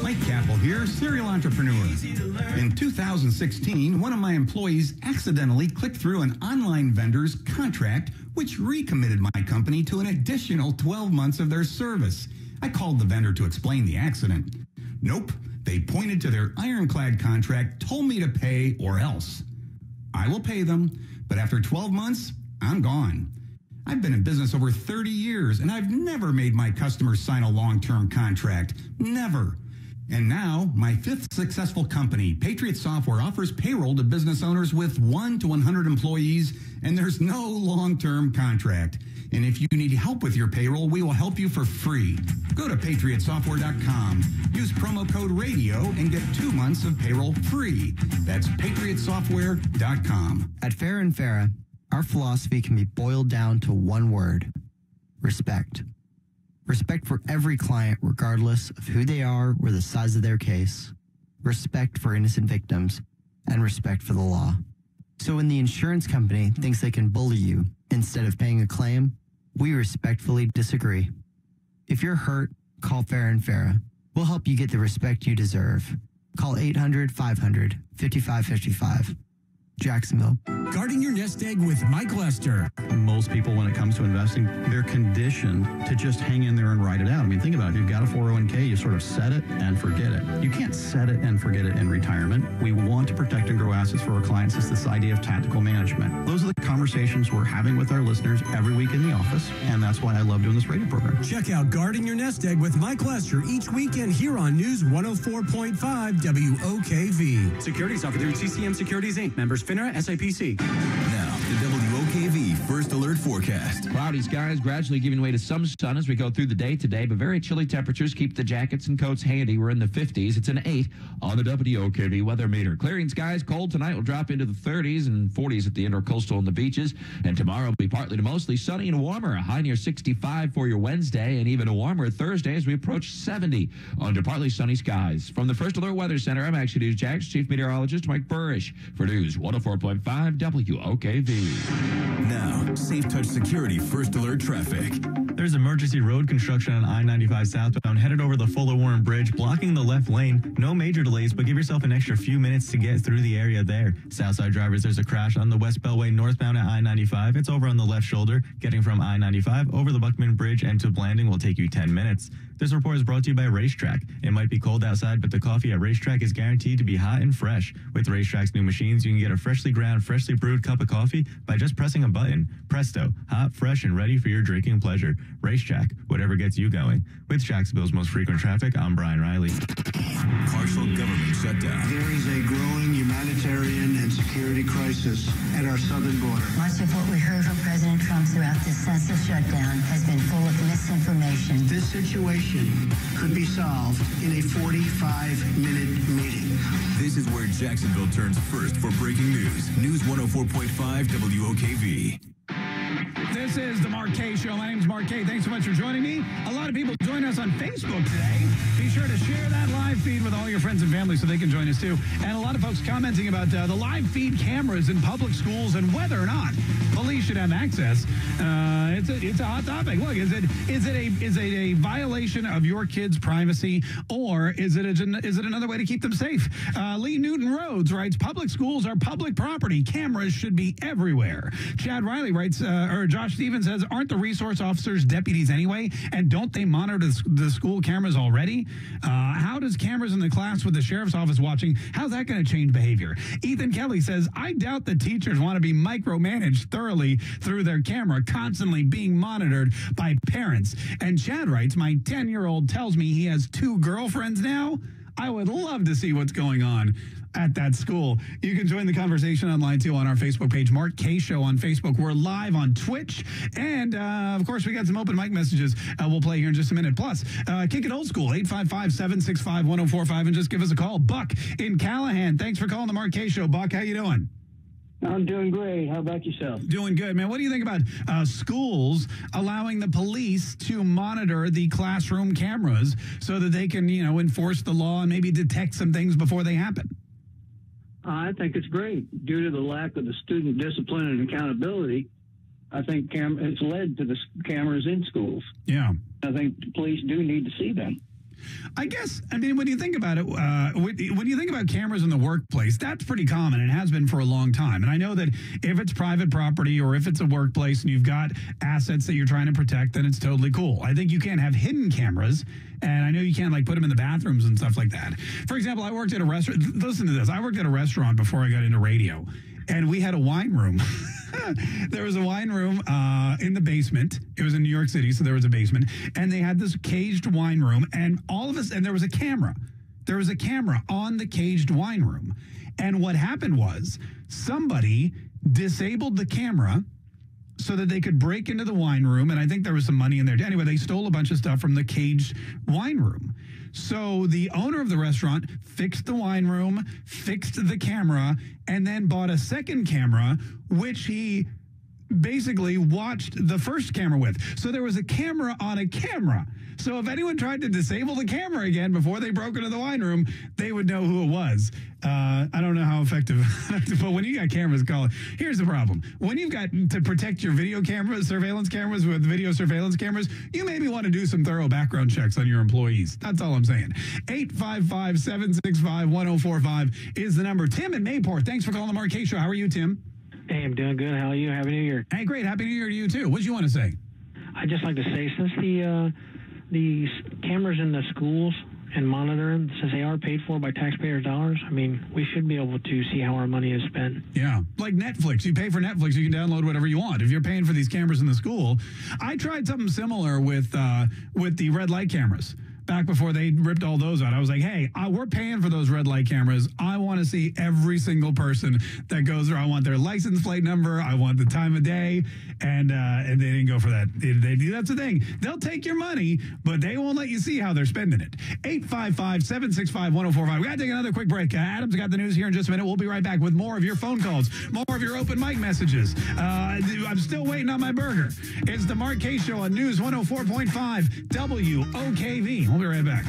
Mike Capel here, serial entrepreneur. In 2016, one of my employees accidentally clicked through an online vendor's contract, which recommitted my company to an additional 12 months of their service. I called the vendor to explain the accident. Nope, they pointed to their ironclad contract, told me to pay or else. I will pay them, but after 12 months, I'm gone. I've been in business over 30 years, and I've never made my customers sign a long-term contract. Never. And now, my 5th successful company, Patriot Software, offers payroll to business owners with 1 to 100 employees, and there's no long-term contract. And if you need help with your payroll, we will help you for free. Go to patriotsoftware.com, use promo code RADIO, and get 2 months of payroll free. That's patriotsoftware.com. At Farah & Farah, our philosophy can be boiled down to one word: respect. Respect for every client, regardless of who they are or the size of their case. Respect for innocent victims, and respect for the law. So when the insurance company thinks they can bully you instead of paying a claim, we respectfully disagree. If you're hurt, call Farah & Farah. We'll help you get the respect you deserve. Call 800-500-5555. Jacksonville. Guarding your nest egg with Mike Lester. Most people, when it comes to investing, they're conditioned to just hang in there and write it out. I mean, think about it. If you've got a 401k, you sort of set it and forget it. You can't set it and forget it in retirement. We want to protect and grow assets for our clients. It's this idea of tactical management. Those are the conversations we're having with our listeners every week in the office, and that's why I love doing this radio program. Check out Guarding Your Nest Egg with Mike Lester each weekend here on News 104.5 WOKV. Securities offered through CCM Securities, Inc. Members FINRA, SIPC. Now, the WOKV First Alert Forecast. Cloudy skies gradually giving way to some sun as we go through the day today, but very chilly temperatures. Keep the jackets and coats handy. We're in the 50s. It's an 8 on the WOKV weather meter. Clearing skies, cold tonight will drop into the 30s and 40s at the intercoastal and the beaches. And tomorrow will be partly to mostly sunny and warmer. A high near 65 for your Wednesday, and even a warmer Thursday as we approach 70 under partly sunny skies. From the First Alert Weather Center, I'm Action News Jax Chief Meteorologist Mike Burrish for News 104.5 WOKV. Now, Safe Touch Security First Alert Traffic. There's emergency road construction on I-95 southbound headed over the Fuller Warren Bridge, blocking the left lane. No major delays, but give yourself an extra few minutes to get through the area there. Southside drivers, there's a crash on the West Beltway northbound at I-95. It's over on the left shoulder. Getting from I-95 over the Buckman Bridge and to Blanding will take you 10 minutes. This report is brought to you by Racetrack. It might be cold outside, but the coffee at Racetrack is guaranteed to be hot and fresh. With Racetrack's new machines, you can get a freshly ground, freshly brewed cup of coffee by just pressing a button. Presto, hot, fresh, and ready for your drinking pleasure. Racetrack, whatever gets you going. With Jacksonville's most frequent traffic, I'm Brian Riley. Partial government shutdown. There is a growing humanitarian and security crisis at our southern border. Much of what we heard from President Trump throughout this senseless shutdown has been full of misinformation. This situation could be solved in a 45-minute meeting. This is where Jacksonville turns first for breaking news. News 104.5 WOKV. This is the Mark K Show. My name is Mark K. Thanks so much for joining me. A lot of people join us on Facebook today. Be sure to share that live feed with all your friends and family so they can join us too. And a lot of folks commenting about the live feed cameras in public schools and whether or not police should have access. It's a hot topic. Look, is it a violation of your kids' privacy, or is it another way to keep them safe? Lee Newton Rhodes writes, public schools are public property. Cameras should be everywhere. Chad Riley writes, or Josh Stevens says, aren't the resource officers deputies anyway? And don't they monitor the school cameras already? How does cameras in the class with the sheriff's office watching, how's that going to change behavior? Ethan Kelly says, I doubt the teachers want to be micromanaged thoroughly through their camera, constantly being monitored by parents. And Chad writes, my 10-year-old tells me he has 2 girlfriends now. I would love to see what's going on at that school. You can join the conversation online, too, on our Facebook page, Mark K Show on Facebook. We're live on Twitch. And, of course, we got some open mic messages we'll play here in just a minute. Plus, kick it old school, 855-765-1045, and just give us a call. Buck in Callahan, thanks for calling the Mark K Show. Buck, how you doing? I'm doing great. How about yourself? Doing good, man. What do you think about schools allowing the police to monitor the classroom cameras so that they can, enforce the law and maybe detect some things before they happen? I think it's great. Due to the lack of the student discipline and accountability, I think it's led to the cameras in schools. Yeah. I think the police do need to see them. I guess, when you think about it, when you think about cameras in the workplace, that's pretty common and has been for a long time. And I know that if it's private property or if it's a workplace and you've got assets that you're trying to protect, then it's totally cool. I think you can't have hidden cameras, and I know you can't put them in the bathrooms and stuff like that. For example, I worked at a restaurant. Listen to this. I worked at a restaurant before I got into radio, and we had a wine room. There was a wine room in the basement. It was in New York City, so there was a basement. And they had this caged wine room, and and there was a camera. There was a camera on the caged wine room. And what happened was somebody disabled the camera so that they could break into the wine room, and I think there was some money in there. Anyway, they stole a bunch of stuff from the caged wine room. So the owner of the restaurant fixed the wine room, fixed the camera, and then bought a second camera, which he basically watched the first camera with. So there was a camera on a camera. So if anyone tried to disable the camera again before they broke into the wine room, they would know who it was. I don't know how effective, but when you got cameras, here's the problem. When you've got to protect your video cameras, surveillance cameras with video surveillance cameras, you maybe want to do some thorough background checks on your employees. That's all I'm saying. 855-765-1045 is the number. Tim in Mayport, thanks for calling the Mark Kaye Show. How are you, Tim? Hey, I'm doing good. How are you? Happy New Year. Hey, great. Happy New Year to you, too. What do you want to say? I'd just like to say, since the cameras in the schools and monitoring, since they are paid for by taxpayers' dollars, I mean, we should be able to see how our money is spent. Yeah, like Netflix. You pay for Netflix, you can download whatever you want. If you're paying for these cameras in the school, I tried something similar with the red light cameras. Back before they ripped all those out, I was like, hey, we're paying for those red light cameras. I want to see every single person that goes there. I want their license plate number. I want the time of day. And they didn't go for that. That's the thing. They'll take your money, but they won't let you see how they're spending it. 855-765-1045. We got to take another quick break. Adam's got the news here in just a minute. We'll be right back with more of your phone calls, more of your open mic messages. I'm still waiting on my burger. It's the Mark Kaye Show on News 104.5 WOKV. We'll be right back.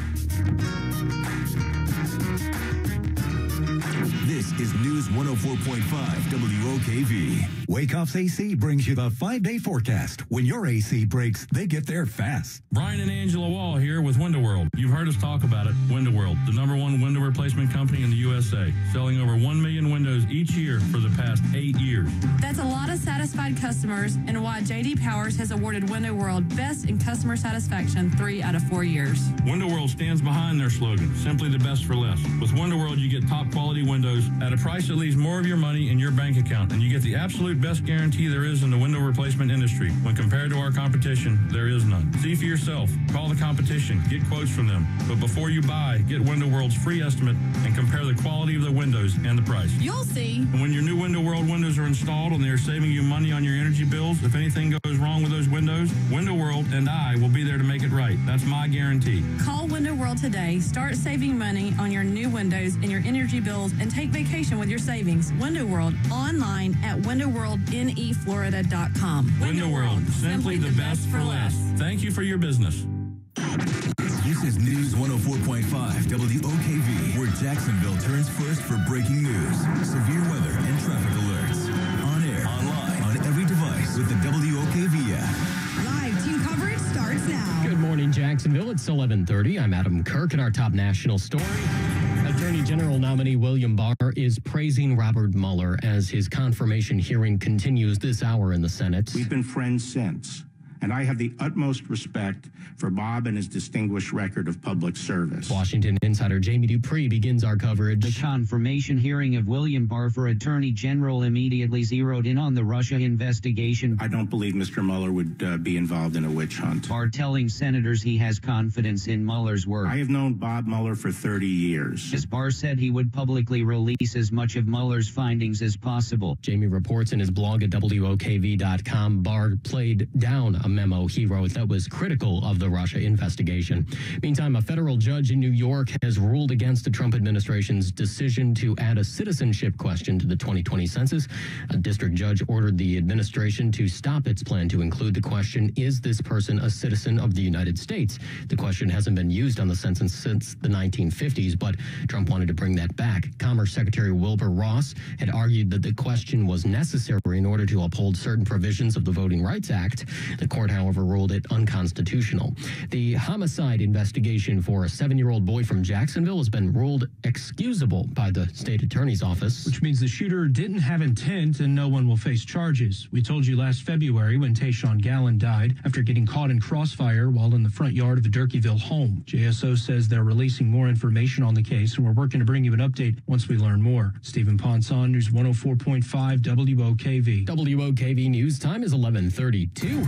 This is News 104.5 WOKV. Wakeoff's AC brings you the 5-day forecast. When your AC breaks, they get there fast. Brian and Angela Wall here with Window World. You've heard us talk about it. Window World, the #1 window replacement company in the USA, selling over 1 million windows each year for the past 8 years. That's a lot of satisfied customers and why J.D. Powers has awarded Window World Best in Customer Satisfaction 3 out of 4 years. Window World stands behind their slogan, simply the best for less. With Window World, you get top quality windows at a price that leaves more of your money in your bank account, and you get the absolute best guarantee there is in the window replacement industry. When compared to our competition, there is none. See for yourself. Call the competition. Get quotes from them. But before you buy, get Window World's free estimate and compare the quality of the windows and the price. You'll see. And when your new Window World windows are installed and they're saving you money on your energy bills, if anything goes wrong with those windows, Window World and I will be there to make it right. That's my guarantee. Call Window World today. Start saving money on your new windows and your energy bills and take vacation with your savings. Window World, online at windowworldneflorida.com. Window World, simply the best for less. Thank you for your business. This is News 104.5 WOKV, where Jacksonville turns first for breaking news, severe weather, and traffic alerts. On air, online, on every device with the WOKV app. Live team coverage starts now. Good morning, Jacksonville. It's 11:30. I'm Adam Kirk, and our top national story. Attorney General nominee William Barr is praising Robert Mueller as his confirmation hearing continues this hour in the Senate. We've been friends since, and I have the utmost respect for Bob and his distinguished record of public service. Washington insider Jamie Dupree begins our coverage. The confirmation hearing of William Barr for Attorney General immediately zeroed in on the Russia investigation. I don't believe Mr. Mueller would be involved in a witch hunt. Barr telling senators he has confidence in Mueller's work. I have known Bob Mueller for 30 years. As Barr said he would publicly release as much of Mueller's findings as possible. Jamie reports in his blog at WOKV.com, Barr played down a memo he wrote that was critical of the Russia investigation. Meantime, a federal judge in New York has ruled against the Trump administration's decision to add a citizenship question to the 2020 census. A district judge ordered the administration to stop its plan to include the question, is this person a citizen of the United States? The question hasn't been used on the census since the 1950s, but Trump wanted to bring that back. Commerce Secretary Wilbur Ross had argued that the question was necessary in order to uphold certain provisions of the Voting Rights Act. The court, however, ruled it unconstitutional. The homicide investigation for a 7-year-old boy from Jacksonville has been ruled excusable by the state attorney's office. Which means the shooter didn't have intent and no one will face charges. We told you last February when Tayshawn Gallen died after getting caught in crossfire while in the front yard of the Durkeeville home. JSO says they're releasing more information on the case, and we're working to bring you an update once we learn more. Stephen Ponson, News 104.5 WOKV. WOKV News time is 11:32.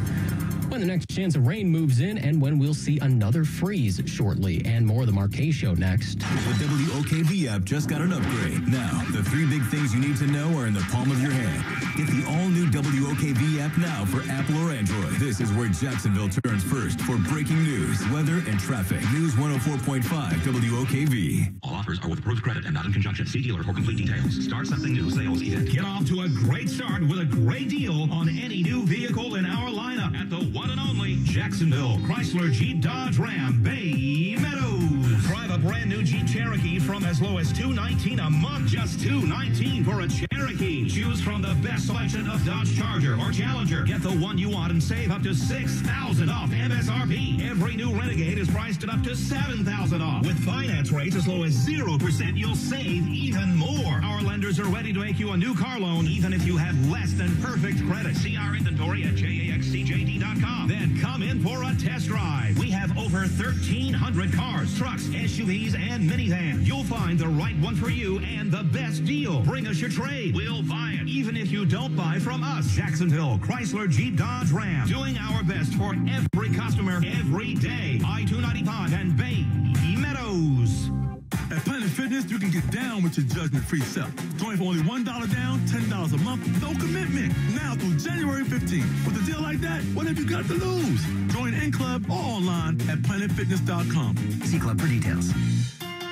when the next chance of rain moves in, and when we'll see another freeze shortly. And more of the Marquez Show next. The WOKV app just got an upgrade. Now, the 3 big things you need to know are in the palm of your hand. Get the all-new WOKV app now for Apple or Android. This is where Jacksonville turns first for breaking news, weather, and traffic. News 104.5 WOKV. All offers are with approved credit and not in conjunction. See dealer for complete details. Start something new sales event. Get off to a great start with a great deal on any new vehicle in our lineup at the one and only Jacksonville Chrysler Jeep Dodge Ram Bay Meadows. Drive a brand new Jeep Cherokee from as low as $219 a month. Just $219 for a Cherokee. Choose from the best selection of Dodge Charger or Challenger. Get the one you want and save up to $6,000 off MSRP. Every new Renegade is priced at up to $7,000 off. With finance rates as low as 0%, you'll save even more. Our lenders are ready to make you a new car loan, even if you have less than perfect credit. See our inventory at JAXCJD.com. Then come in for a test drive. We have over 1,300 cars, trucks, SUVs, and minivans. You'll find the right one for you and the best deal. Bring us your trade. We'll buy it, even if you don't buy from us. Jacksonville Chrysler Jeep Dodge Ram. Doing our best for every customer every day. I-295 and Bay Meadows. At Planet Fitness, you can get down with your judgment-free self. Join for only $1 down, $10 a month, no commitment. Now through January 15th. With a deal like that, what have you got to lose? Join in club or online at planetfitness.com. See club for details.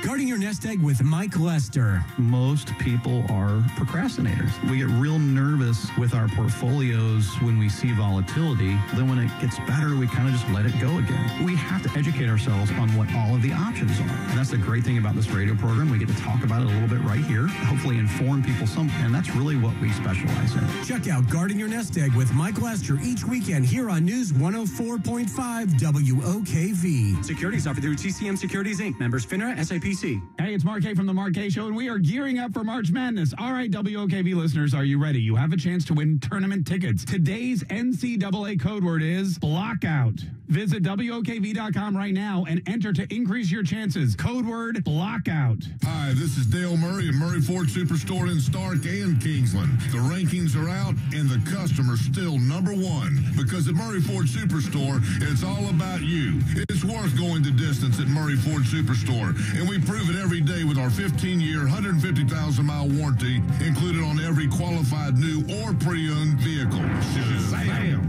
Guarding your nest egg with Mike Lester. Most people are procrastinators. We get real nervous with our portfolios when we see volatility. Then when it gets better, we kind of just let it go again. We have to educate ourselves on what all of the options are. And that's the great thing about this radio program. We get to talk about it a little bit right here, hopefully inform people some, and that's really what we specialize in. Check out Guarding Your Nest Egg with Mike Lester each weekend here on News 104.5 WOKV. Securities offered through TCM Securities Inc. Members FINRA, SIPC. Hey, it's Mark A from the Mark A Show, and we are gearing up for March Madness. All right, WOKV listeners, are you ready? You have a chance to win tournament tickets. Today's NCAA code word is blockout. Visit WOKV.com right now and enter to increase your chances. Code word blockout. Hi, this is Dale Murray at Murray Ford Superstore in Stark and Kingsland. The rankings are out and the customer's still number one. Because at Murray Ford Superstore, it's all about you. It's worth going the distance at Murray Ford Superstore. And we prove it every day with our 15-year, 150,000-mile warranty included on every qualified new or pre-owned vehicle. Shazam!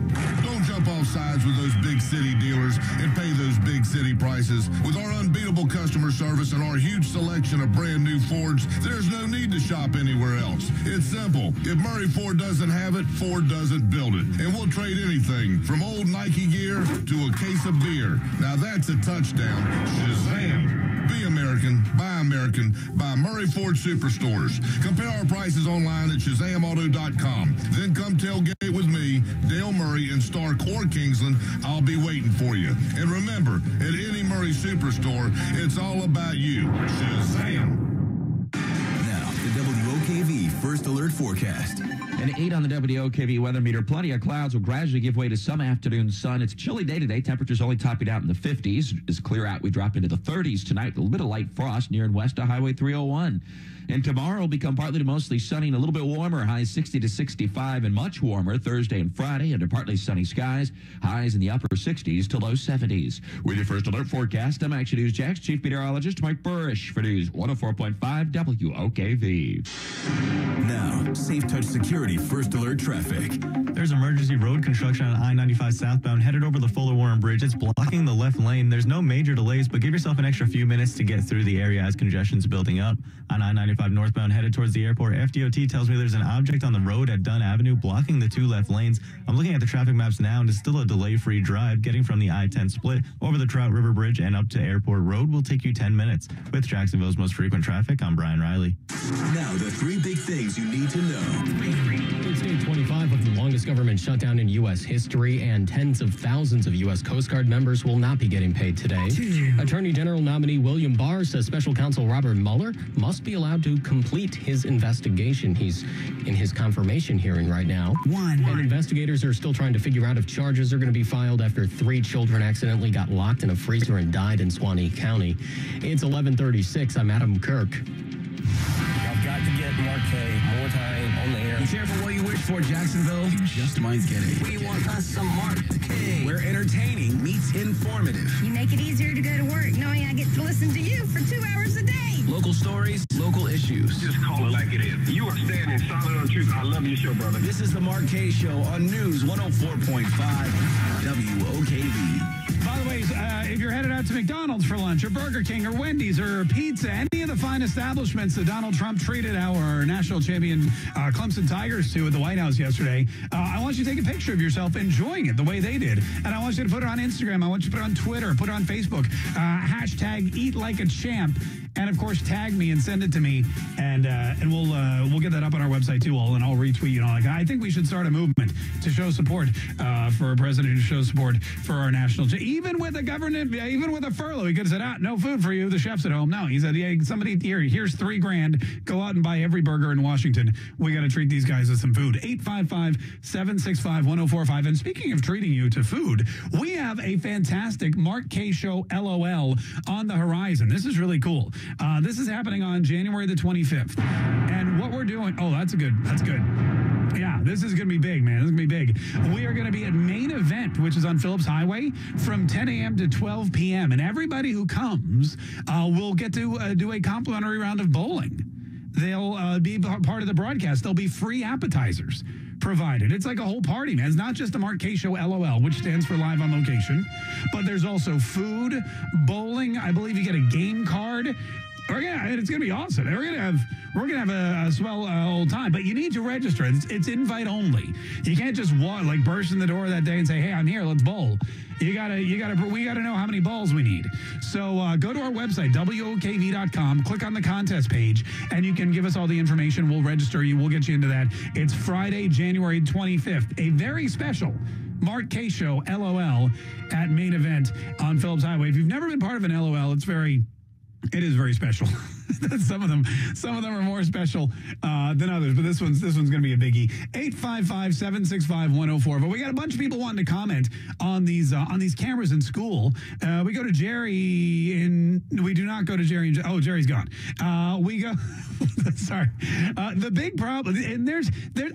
Don't jump off sides with those big city dealers and pay those big city prices. With our unbeatable customer service and our huge selection of brand new Fords, there's no need to shop anywhere else. It's simple. If Murray Ford doesn't have it, Ford doesn't build it. And we'll trade anything from old Nike gear to a case of beer. Now that's a touchdown. Shazam! Be American, buy Murray Ford Superstores. Compare our prices online at ShazamAuto.com. Then come tailgate with me, Dale Murray, in Stark or Kingsland. I'll be waiting for you. And remember, at any Murray Superstore, it's all about you. Shazam! Now, the WOKV First Alert Forecast. An 8 on the WOKV weather meter. Plenty of clouds will gradually give way to some afternoon sun. It's a chilly day today. Temperatures only topping out in the 50s. As clear out, we drop into the 30s tonight. A little bit of light frost near and west of Highway 301. And tomorrow will become partly to mostly sunny and a little bit warmer. Highs 60 to 65 and much warmer Thursday and Friday under partly sunny skies. Highs in the upper 60s to low 70s. With your First Alert forecast, I'm Action News Jack's Chief Meteorologist Mike Burrish for News 104.5 WOKV. Now, Safe Touch Security First Alert traffic. There's emergency road construction on I-95 southbound headed over the Fuller Warren Bridge. It's blocking the left lane. There's no major delays, but give yourself an extra few minutes to get through the area as congestion's building up. On I-95 northbound headed towards the airport, FDOT tells me there's an object on the road at Dunn Avenue blocking the 2 left lanes. I'm looking at the traffic maps now, and it's still a delay-free drive. Getting from the I-10 split over the Trout River Bridge and up to Airport Road will take you 10 minutes. With Jacksonville's most frequent traffic, I'm Brian Riley. Now, the 3 big things you need to know. It's day 25 of the longest government shutdown in U.S. history, and tens of thousands of U.S. Coast Guard members will not be getting paid today. Attorney General nominee William Barr says special counsel Robert Mueller must be allowed to complete his investigation. He's in his confirmation hearing right now. And investigators are still trying to figure out if charges are going to be filed after 3 children accidentally got locked in a freezer and died in Swanee County. It's 11:36. I'm Adam Kirk. I've got to get Mark K more time on the air. careful what you wish for, Jacksonville. You just might get it. We want us some Mark K, where entertaining meets informative. You make it easier to go to work knowing I get to listen to you for 2 hours a day. Local stories, local issues. Just call it like it is. You are standing solid on truth. I love your show, brother. This is the Mark K Show on News 104.5 WOKV. By the way, if you're headed out to McDonald's for lunch or Burger King or Wendy's or pizza, any of the fine establishments that Donald Trump treated our national champion Clemson Tigers to at the White House yesterday, I want you to take a picture of yourself enjoying it the way they did. And I want you to put it on Instagram. I want you to put it on Twitter, put it on Facebook. Hashtag Eat Like a Champ. And, of course, tag me and send it to me, and we'll get that up on our website, too, and I'll retweet you. I think we should start a movement to show support for a president, to show support for our national team. Even with a government, even with a furlough, he could have said, no food for you, the chef's at home. No, he said, somebody here's $3,000. Go out and buy every burger in Washington. We got to treat these guys with some food. 855-765-1045. And speaking of treating you to food, we have a fantastic Mark K Show LOL on the horizon. This is really cool. This is happening on January the 25th. And what we're doing, that's good. Yeah, this is going to be big, man. This is going to be big. We are going to be at Main Event, which is on Phillips Highway, from 10 a.m. to 12 p.m. And everybody who comes will get to do a complimentary round of bowling. They'll be part of the broadcast. There'll be free appetizers provided. It's like a whole party, man. It's not just the Mark K Show LOL, which stands for live on location, but there's also food, bowling. I believe you get a game card. It's going to be awesome. We're going to have a swell old time, but you need to register. It's invite only. You can't just burst in the door that day and say, "Hey, I'm here. Let's bowl." We got to know how many balls we need. So go to our website, WOKV.com, click on the contest page, and you can give us all the information. We'll register you. We'll get you into that. It's Friday, January 25th, a very special Mark K Show LOL at Main Event on Phillips Highway. If you've never been part of an LOL, it is very special. Some of them are more special than others, but this one's going to be a biggie. 855-765-1045. But we got a bunch of people wanting to comment on these cameras in school. We go to Jerry we do not go to Jerry. Jerry's gone. We go. Sorry. The big problem, and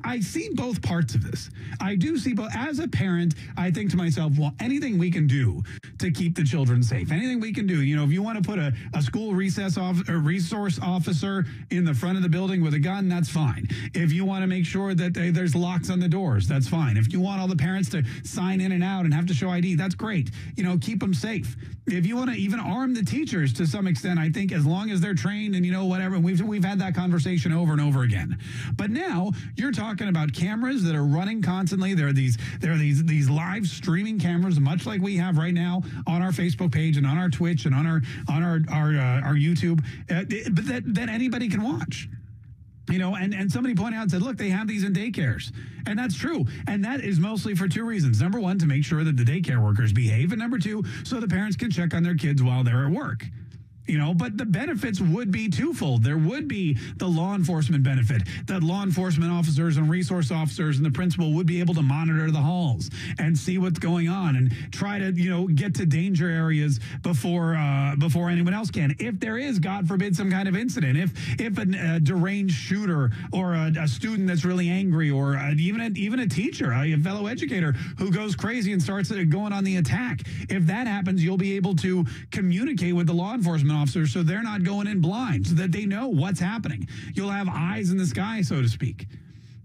I see both parts of this. I do see both. As a parent, I think to myself, well, anything we can do to keep the children safe, anything we can do. If you want to put a school resource officer in the front of the building with a gun, that's fine. If you want to make sure that there's locks on the doors, that's fine. If you want all the parents to sign in and out and have to show ID, that's great. Keep them safe. If you want to even arm the teachers to some extent, I think as long as they're trained and whatever, we've had that conversation over and over again. But now you're talking about cameras that are running constantly. There are these live streaming cameras, much like we have right now on our Facebook page and on our Twitch and on our YouTube, but that anybody can watch. And somebody pointed out and said, look, they have these in daycares. And that's true. And that is mostly for two reasons. Number one, to make sure that the daycare workers behave. And number two, so the parents can check on their kids while they're at work. But the benefits would be twofold. There would be the law enforcement benefit that law enforcement officers and resource officers and the principal would be able to monitor the halls and see what's going on and try to, get to danger areas before anyone else can. If there is, God forbid, some kind of incident, if a deranged shooter or a student that's really angry or even a teacher, a fellow educator who goes crazy and starts going on the attack, if that happens, you'll be able to communicate with the law enforcement officers so they're not going in blind, so that they know what's happening. You'll have eyes in the sky, so to speak.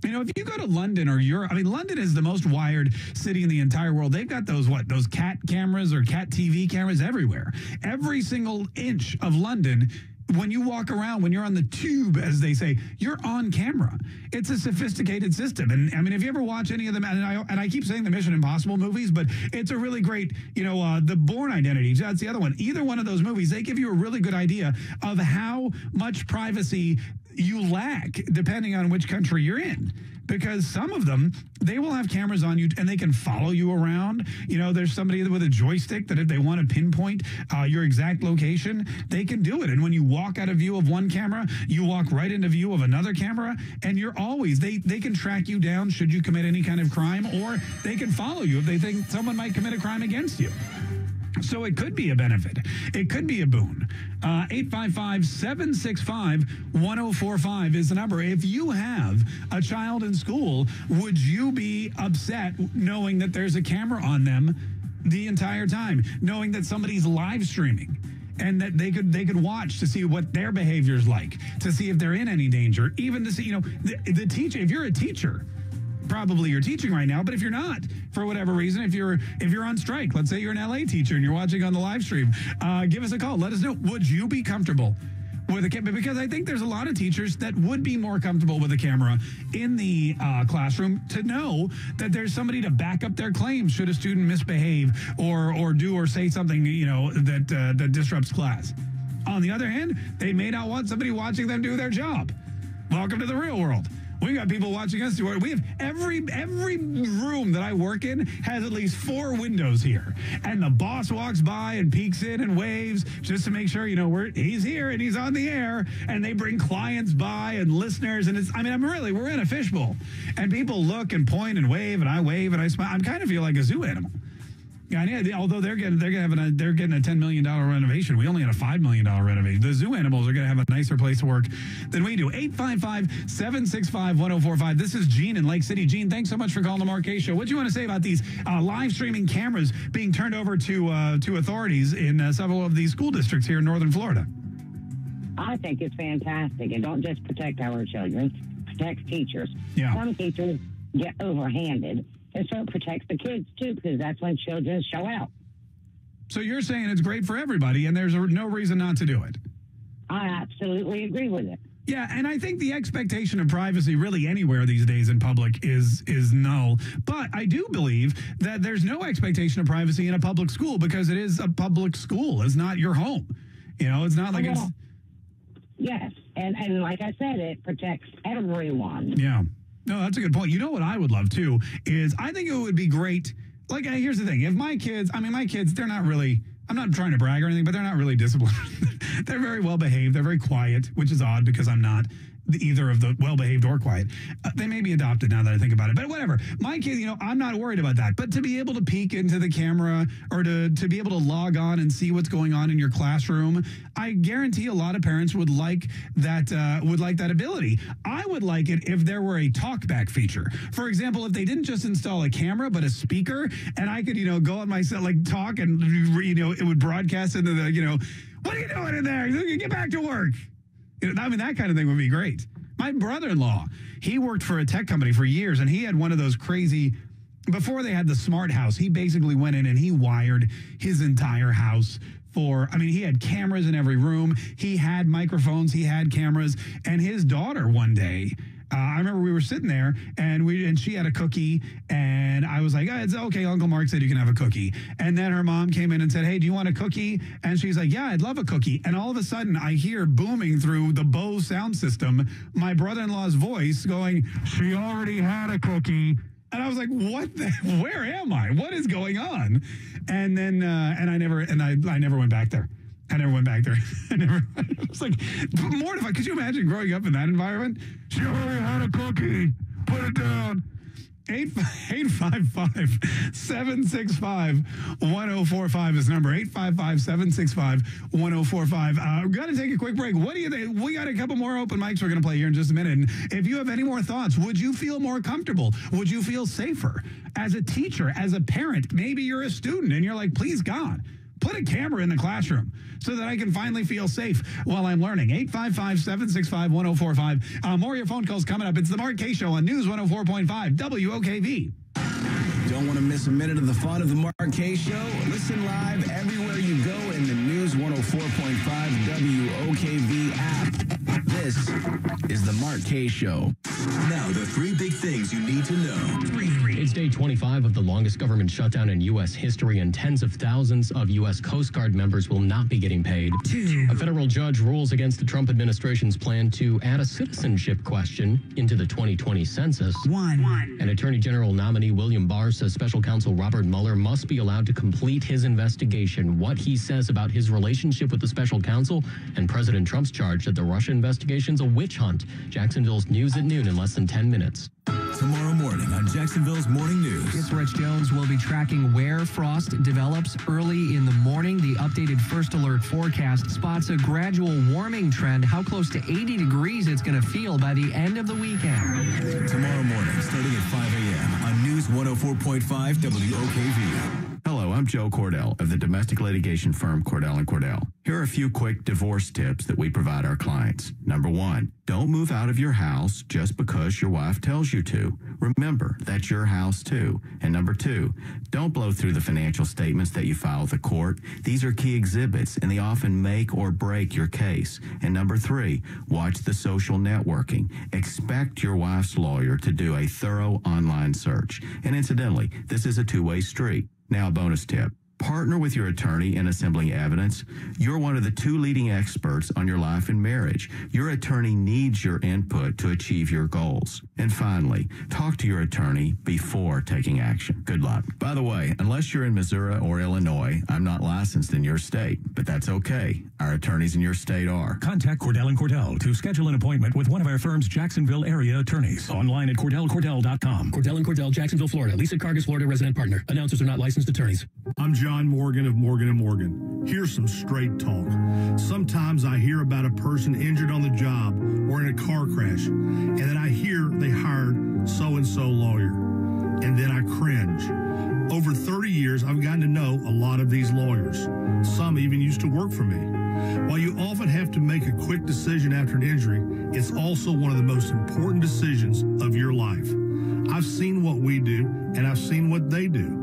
If you go to London or Europe, London is the most wired city in the entire world. They've got those cat cameras or cat TV cameras everywhere. Every single inch of London, when you walk around, when you're on the tube, as they say, you're on camera. It's a sophisticated system. And if you ever watch any of them, and I keep saying the Mission Impossible movies, but it's a really great, the Bourne Identity, that's the other one. Either one of those movies, they give you a really good idea of how much privacy you lack depending on which country you're in. Because some of them, they will have cameras on you and they can follow you around. There's somebody with a joystick that if they want to pinpoint your exact location, they can do it. And when you walk out of view of one camera, you walk right into view of another camera, and you're always, they can track you down should you commit any kind of crime, or they can follow you if they think someone might commit a crime against you. So it could be a benefit. It could be a boon. 855-765-1045 is the number. If you have a child in school, would you be upset knowing that there's a camera on them the entire time, knowing that somebody's live streaming and that they could watch to see what their behavior's like, to see if they're in any danger, even to see, the teacher, if you're a teacher, probably you're teaching right now, but if you're not, for whatever reason, if you're on strike, let's say you're an LA teacher and you're watching on the live stream, give us a call. Let us know. Would you be comfortable with a camera? Because I think there's a lot of teachers that would be more comfortable with a camera in the classroom to know that there's somebody to back up their claims should a student misbehave or do or say something, that disrupts class. On the other hand, they may not want somebody watching them do their job. Welcome to the real world. We got people watching us. We have every room that I work in has at least 4 windows here. And the boss walks by and peeks in and waves just to make sure, he's here and he's on the air. And they bring clients by and listeners. And we're in a fishbowl. And people look and point and wave and I smile. I kind of feel like a zoo animal. Yeah, although they're getting a $10 million renovation. We only had a $5 million renovation. The zoo animals are going to have a nicer place to work than we do. 855-765-1045. This is Gene in Lake City. Gene, thanks so much for calling the Mark Kaye Show. What do you want to say about these live streaming cameras being turned over to authorities in several of these school districts here in northern Florida? I think it's fantastic. It don't just protect our children, it protects teachers. Yeah. Some teachers get overhanded. And so it protects the kids, too, because that's when children show out. So you're saying it's great for everybody, and there's no reason not to do it? I absolutely agree with it. Yeah, and I think the expectation of privacy really anywhere these days in public is null. But I do believe that there's no expectation of privacy in a public school because it is a public school. It's not your home. It's not like it's... Yes, and like I said, it protects everyone. Yeah. No, that's a good point. You know what I would love, too, is I think it would be great. Like, here's the thing. If my kids, they're not really, I'm not trying to brag or anything, but they're not really disciplined. They're very well behaved. They're very quiet, which is odd because I'm not either of the well-behaved or quiet. They may be adopted now that I think about it, but whatever. My kids, I'm not worried about that. But to be able to peek into the camera or to be able to log on and see what's going on in your classroom, I guarantee a lot of parents would like that ability. I would like it if there were a talkback feature. For example, if they didn't just install a camera, but a speaker, and I could, go on my set, like talk and, it would broadcast into the, what are you doing in there? Get back to work. That kind of thing would be great. My brother-in-law, he worked for a tech company for years, and he had one of those crazy, before they had the smart house, he basically went in and he wired his entire house he had cameras in every room. He had microphones, he had cameras, and his daughter one day, I remember we were sitting there and she had a cookie and I was like, it's okay. Uncle Mark said you can have a cookie. And then her mom came in and said, hey, do you want a cookie? And she's like, yeah, I'd love a cookie. And all of a sudden I hear booming through the Bose sound system, my brother-in-law's voice going, she already had a cookie. And I was like, where am I? What is going on? And then, I never went back there. I was like mortified. Could you imagine growing up in that environment? She already had a cookie. Put it down. 855-765-1045 is number. 855-765-1045. We've got to take a quick break. What do you think? We got a couple more open mics we're going to play here in just a minute. And if you have any more thoughts, would you feel more comfortable? Would you feel safer as a teacher, as a parent? Maybe you're a student and you're like, please, God, put a camera in the classroom so that I can finally feel safe while I'm learning. 855-765-1045. More of your phone calls coming up. It's the Mark Kaye Show on News 104.5 WOKV. Don't want to miss a minute of the fun of the Mark Kaye Show? Listen live everywhere you go in the News 104.5 WOKV app. This is the Mark Kaye Show. Now, the 3 big things you need to know. It's day 25 of the longest government shutdown in U.S. history, and tens of thousands of U.S. Coast Guard members will not be getting paid. 2. A federal judge rules against the Trump administration's plan to add a citizenship question into the 2020 census. 1. And Attorney General nominee William Barr says special counsel Robert Mueller must be allowed to complete his investigation. What he says about his relationship with the special counsel and President Trump's charge that the Russia investigation's a witch hunt. Jacksonville's News at noon in less than 10 minutes. Tomorrow morning on Jacksonville's morning news. It's Rich Jones. Will be tracking where frost develops early in the morning. The updated first alert forecast spots a gradual warming trend. How close to 80 degrees it's going to feel by the end of the weekend. Tomorrow morning, starting at 5 a.m. on News 104.5 WOKV. Hello, I'm Joe Cordell of the domestic litigation firm Cordell & Cordell. Here are a few quick divorce tips that we provide our clients. Number one, don't move out of your house just because your wife tells you to. Remember, that's your house too. And number two, don't blow through the financial statements that you file with the court. These are key exhibits, and they often make or break your case. And number three, watch the social networking. Expect your wife's lawyer to do a thorough online search. And incidentally, this is a two-way street. Now, a bonus tip. Partner with your attorney in assembling evidence. You're one of the two leading experts on your life and marriage. Your attorney needs your input to achieve your goals. And finally, talk to your attorney before taking action. Good luck. By the way, unless you're in Missouri or Illinois, I'm not licensed in your state, but that's okay. Our attorneys in your state are. Contact Cordell & Cordell to schedule an appointment with one of our firm's Jacksonville area attorneys. Online at CordellCordell.com. Cordell & Cordell, Jacksonville, Florida. Lisa Cargus, Florida resident partner. Announcers are not licensed attorneys. I'm John Morgan of Morgan & Morgan. Here's some straight talk. Sometimes I hear about a person injured on the job or in a car crash, and then I hear they hired so-and-so lawyer, and then I cringe. Over 30 years, I've gotten to know a lot of these lawyers. Some even used to work for me. While you often have to make a quick decision after an injury, it's also one of the most important decisions of your life. I've seen what we do, and I've seen what they do.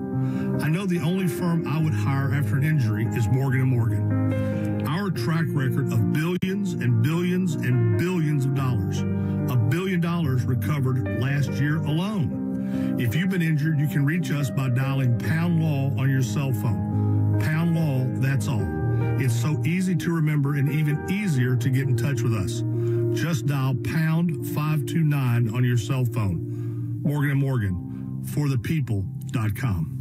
I know the only firm I would hire after an injury is Morgan & Morgan. Our track record of billions and billions and billions of dollars. $1 billion recovered last year alone. If you've been injured, you can reach us by dialing Pound Law on your cell phone. Pound Law, that's all. It's so easy to remember and even easier to get in touch with us. Just dial pound 529 on your cell phone. Morgan & Morgan, forthepeople.com.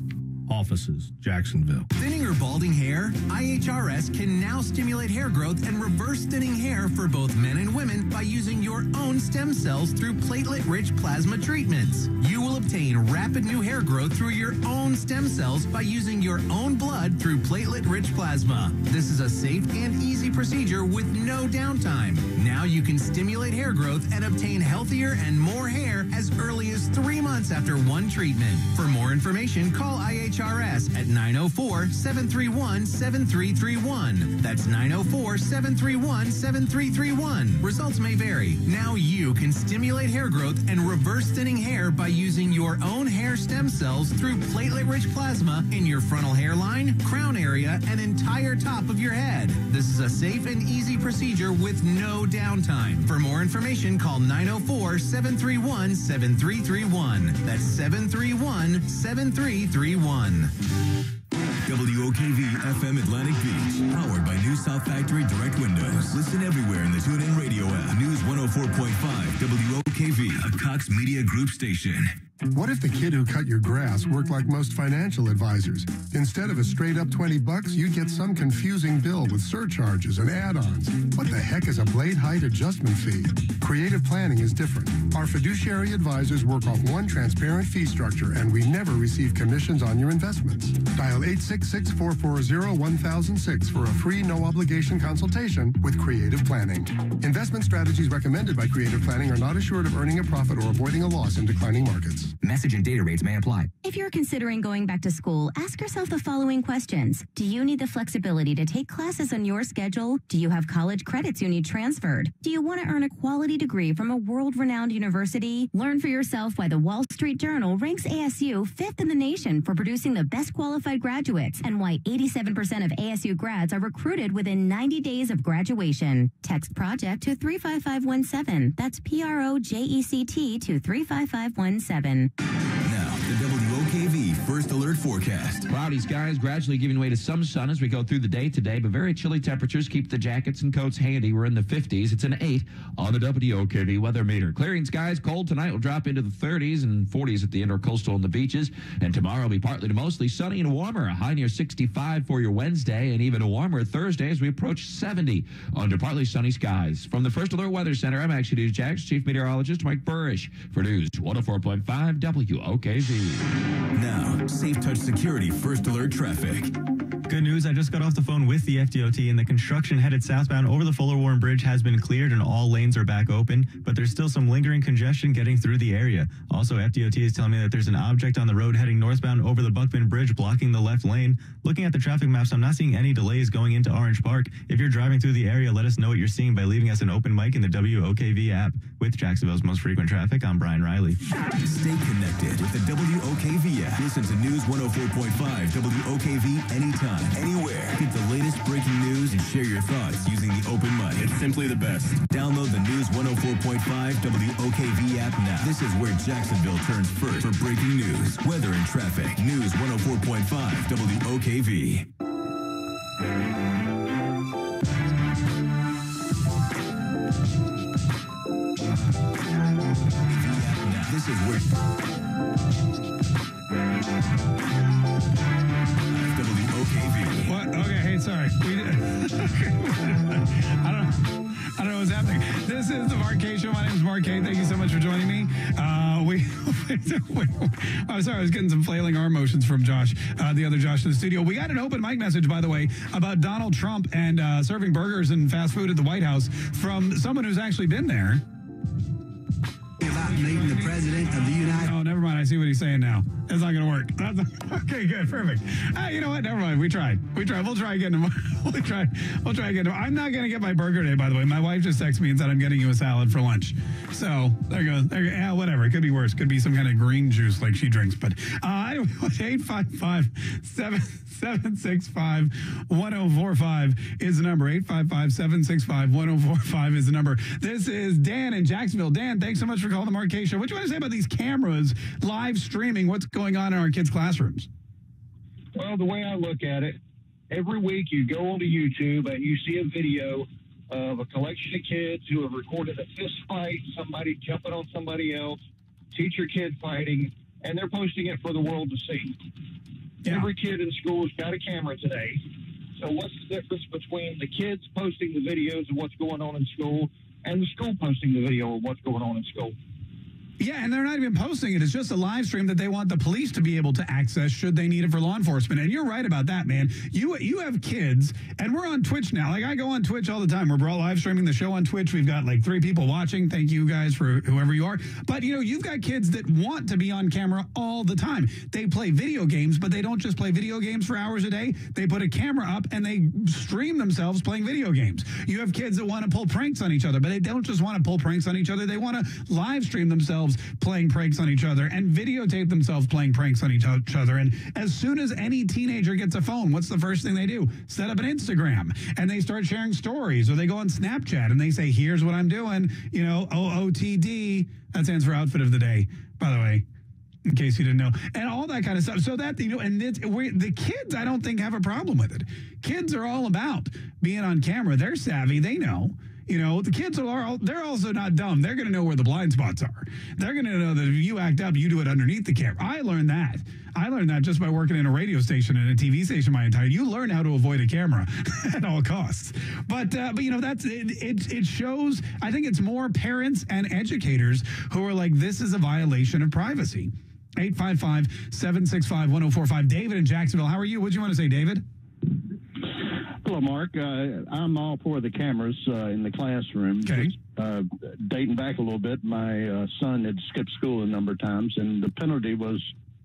Offices, Jacksonville. Thinning or balding hair? IHRS can now stimulate hair growth and reverse thinning hair for both men and women by using your own stem cells through platelet-rich plasma treatments. You will obtain rapid new hair growth through your own stem cells by using your own blood through platelet-rich plasma. This is a safe and easy procedure with no downtime. Now you can stimulate hair growth and obtain healthier and more hair as early as 3 months after one treatment. For more information, call IHRS at 904-731-7331. That's 904-731-7331. Results may vary. Now you can stimulate hair growth and reverse thinning hair by using your own hair stem cells through platelet-rich plasma in your frontal hairline, crown area, and entire top of your head. This is a safe and easy procedure with no downtime. For more information, call 904-731-7331. That's 731-7331. WOKV FM Atlantic Beach, powered by New South Factory Direct Windows. Listen everywhere in the TuneIn Radio app. News 104.5 WOKV, a Cox Media Group station. What if the kid who cut your grass worked like most financial advisors? Instead of a straight up $20, you'd get some confusing bill with surcharges and add-ons. What the heck is a blade height adjustment fee? Creative Planning is different. Our fiduciary advisors work off one transparent fee structure, and we never receive commissions on your investments. Dial 866-440-1006 for a free no-obligation consultation with Creative Planning. Investment strategies recommended by Creative Planning are not assured of earning a profit or avoiding a loss in declining markets. Message and data rates may apply. If you're considering going back to school, ask yourself the following questions. Do you need the flexibility to take classes on your schedule? Do you have college credits you need transferred? Do you want to earn a quality degree from a world-renowned university? Learn for yourself why the Wall Street Journal ranks ASU 5th in the nation for producing the best qualified graduates and why 87% of ASU grads are recruited within 90 days of graduation. Text project to 35517. That's PROJECT to 35517. Now, the WOKV First Alert Forecast. Cloudy skies gradually giving way to some sun as we go through the day today, but very chilly temperatures. Keep the jackets and coats handy. We're in the 50s. It's an 8 on the WOKV weather meter. Clearing skies, cold tonight will drop into the 30s and 40s at the inner coastal and the beaches. And tomorrow will be partly to mostly sunny and warmer. A high near 65 for your Wednesday, and even a warmer Thursday as we approach 70 under partly sunny skies. From the First Alert Weather Center, I'm Action News Jax Chief Meteorologist Mike Burrish for News 104.5 WOKV. Now, Safe Touch Security First Alert Traffic. Good news, I just got off the phone with the FDOT, and the construction headed southbound over the Fuller Warren Bridge has been cleared and all lanes are back open, but there's still some lingering congestion getting through the area. Also, FDOT is telling me that there's an object on the road heading northbound over the Buckman Bridge blocking the left lane. Looking at the traffic maps, I'm not seeing any delays going into Orange Park. If you're driving through the area, let us know what you're seeing by leaving us an open mic in the WOKV app. With Jacksonville's most frequent traffic, I'm Brian Riley. Stay connected with the WOKV app. Listen to News 104.5 WOKV anytime, anywhere. Get the latest breaking news and share your thoughts using the open mic. It's simply the best. Download the News 104.5 WOKV app now. This is where Jacksonville turns first for breaking news, weather, and traffic. News 104.5 WOKV. This is where WOKV. What? Okay, hey, sorry. I don't know what's happening. This is the Mark K Show. My name is Mark K. Thank you so much for joining me. I'm sorry, I was getting some flailing arm motions from Josh, the other Josh in the studio. We got an open mic message, by the way, about Donald Trump and serving burgers and fast food at the White House from someone who's actually been there. About meeting the president of the United. Oh, never mind. I see what he's saying now. That's not going to work. Okay, good, perfect. You know what? Never mind. We tried. We'll try again tomorrow. We'll try again tomorrow. I'm not going to get my burger today, by the way. My wife just texted me and said I'm getting you a salad for lunch. So there you go. Yeah, whatever. It could be worse. Could be some kind of green juice like she drinks. But anyway, 855-765-1045 is the number. 855-765-1045 is the number. This is Dan in Jacksonville. Dan, thanks so much for calling the Mark K Show. What do you want to say about these cameras live streaming what's going on in our kids' classrooms? Well, the way I look at it, every week you go onto YouTube and you see a video of a collection of kids who have recorded a fist fight, somebody jumping on somebody else, teacher kid fighting, and they're posting it for the world to see. Yeah. Every kid in school's got a camera today. So what's the difference between the kids posting the videos of what's going on in school and the school posting the video of what's going on in school? Yeah, and they're not even posting it. It's just a live stream that they want the police to be able to access should they need it for law enforcement. And you're right about that, man. You have kids, and we're on Twitch now. Like, I go on Twitch all the time. We're live streaming the show on Twitch. We've got like 3 people watching. Thank you guys for whoever you are. But, you've got kids that want to be on camera all the time. They play video games, but they don't just play video games for hours a day. They put a camera up and they stream themselves playing video games. You have kids that want to pull pranks on each other, but they don't just want to pull pranks on each other. They want to live stream themselves playing pranks on each other and videotape themselves playing pranks on each other. And as soon as any teenager gets a phone, what's the first thing they do? Set up an Instagram, and they start sharing stories, or they go on Snapchat and they say, here's what I'm doing, OOTD. That stands for outfit of the day, by the way, in case you didn't know, and all that kind of stuff. So that, and the kids, I don't think, have a problem with it. Kids are all about being on camera. They're savvy. They know. The kids they're also not dumb. They're going to know where the blind spots are. They're going to know that if you act up, you do it underneath the camera. I learned that just by working in a radio station and a TV station my entire. You learn how to avoid a camera at all costs. But that's it shows. I think it's more parents and educators who are like, this is a violation of privacy. 855-765-1045. David in Jacksonville. How are you? What do you want to say, David? Hello, Mark. I'm all for the cameras in the classroom. Okay. Dating back a little bit, my son had skipped school a number of times, and the penalty was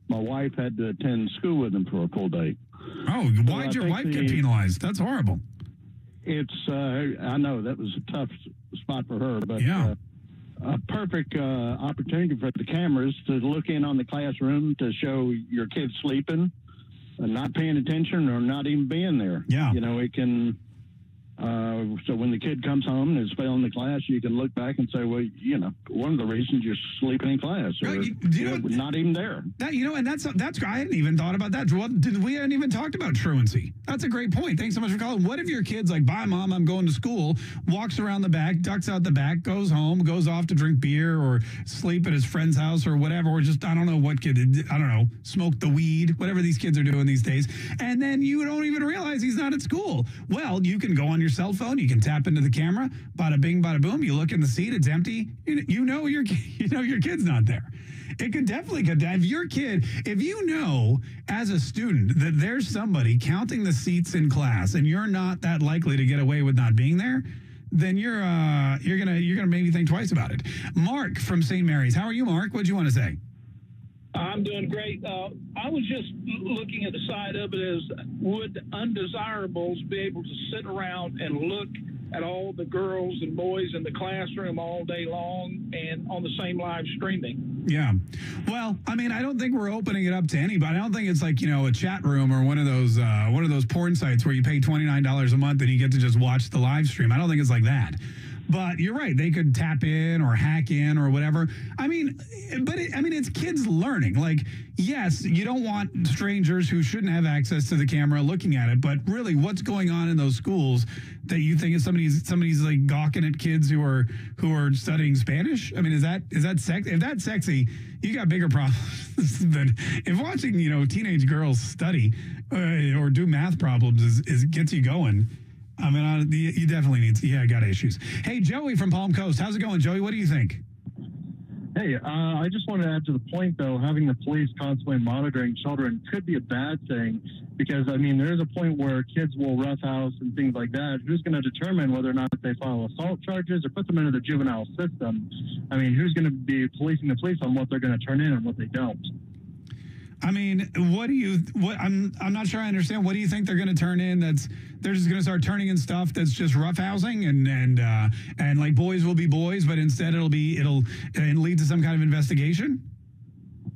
my wife had to attend school with him for a full day. Oh, why'd your wife get penalized? That's horrible. I know that was a tough spot for her, but yeah. A perfect opportunity for the cameras to look in on the classroom to show your kids sleeping, not paying attention, or not even being there. Yeah. It can So when the kid comes home and is failing the class, you can look back and say, well, one of the reasons you're sleeping in class or not even there. That and that's I hadn't even thought about that. Well, we hadn't even talked about truancy. That's a great point. Thanks so much for calling. What if your kid's like, bye, Mom, I'm going to school, walks around the back, ducks out the back, goes home, goes off to drink beer or sleep at his friend's house or whatever, or just, I don't know what kid, smoke the weed, whatever these kids are doing these days. And then you don't even realize he's not at school. Well, you can go on your cell phone, you can tap into the camera, bada bing, bada boom, you look in the seat, it's empty. You know your kid's not there. It could definitely get that. If you know as a student that there's somebody counting the seats in class and you're not that likely to get away with not being there, then you're gonna maybe think twice about it. Mark from St. Mary's. How are you, Mark? What'd you want to say? I'm doing great. I was just looking at the side of it as would undesirables be able to sit around and look at all the girls and boys in the classroom all day long and on the same live streaming? Yeah. Well, I mean, I don't think we're opening it up to anybody. I don't think it's like, a chat room or one of those porn sites where you pay $29 a month and you get to just watch the live stream. I don't think it's like that. But you're right. They could tap in or hack in or whatever. It's kids learning. Like, yes, you don't want strangers who shouldn't have access to the camera looking at it. But really, what's going on in those schools that you think is somebody's like gawking at kids who are studying Spanish? I mean, is that sexy? If that's sexy, you got bigger problems than if watching teenage girls study or do math problems is gets you going. I mean, you definitely got issues. Hey, Joey from Palm Coast. How's it going, Joey? What do you think? Hey, I just wanted to add to the point, though, having the police constantly monitoring children could be a bad thing because, there is a point where kids will roughhouse and things like that. Who's going to determine whether or not they file assault charges or put them into the juvenile system? Who's going to be policing the police on what they're going to turn in and what they don't? I'm not sure I understand. What do you think they're going to turn in? They're just going to start turning in stuff that's just roughhousing and like boys will be boys, but instead it'll lead to some kind of investigation?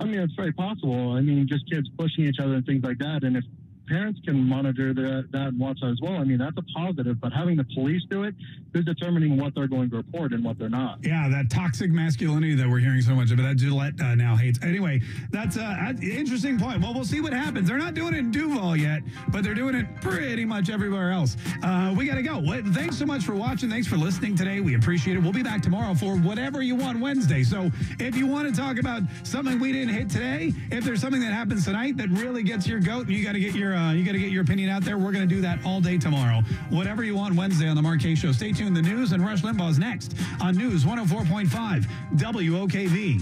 It's very possible. Just kids pushing each other and things like that. And if parents can monitor that and watch that as well, that's a positive. But having the police do it, who's determining what they're going to report and what they're not? Yeah, that toxic masculinity that we're hearing so much of, that Gillette now hates. Anyway, that's an interesting point. Well, we'll see what happens. They're not doing it in Duval yet, but they're doing it pretty much everywhere else. We got to go. Thanks so much for watching. Thanks for listening today. We appreciate it. We'll be back tomorrow for Whatever You Want Wednesday. So if you want to talk about something we didn't hit today, if there's something that happens tonight that really gets your goat, you got to get your opinion out there. We're going to do that all day tomorrow. Whatever You Want Wednesday on the Mark Kaye Show. Stay tuned. The news and Rush Limbaugh's next on News 104.5 WOKV.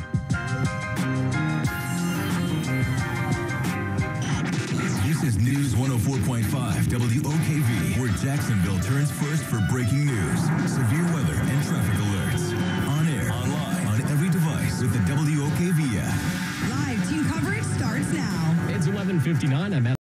This is News 104.5 WOKV, where Jacksonville turns first for breaking news, severe weather, and traffic alerts. On air, online, on every device with the WOKV app. Live team coverage starts now. It's 11:59. I'm at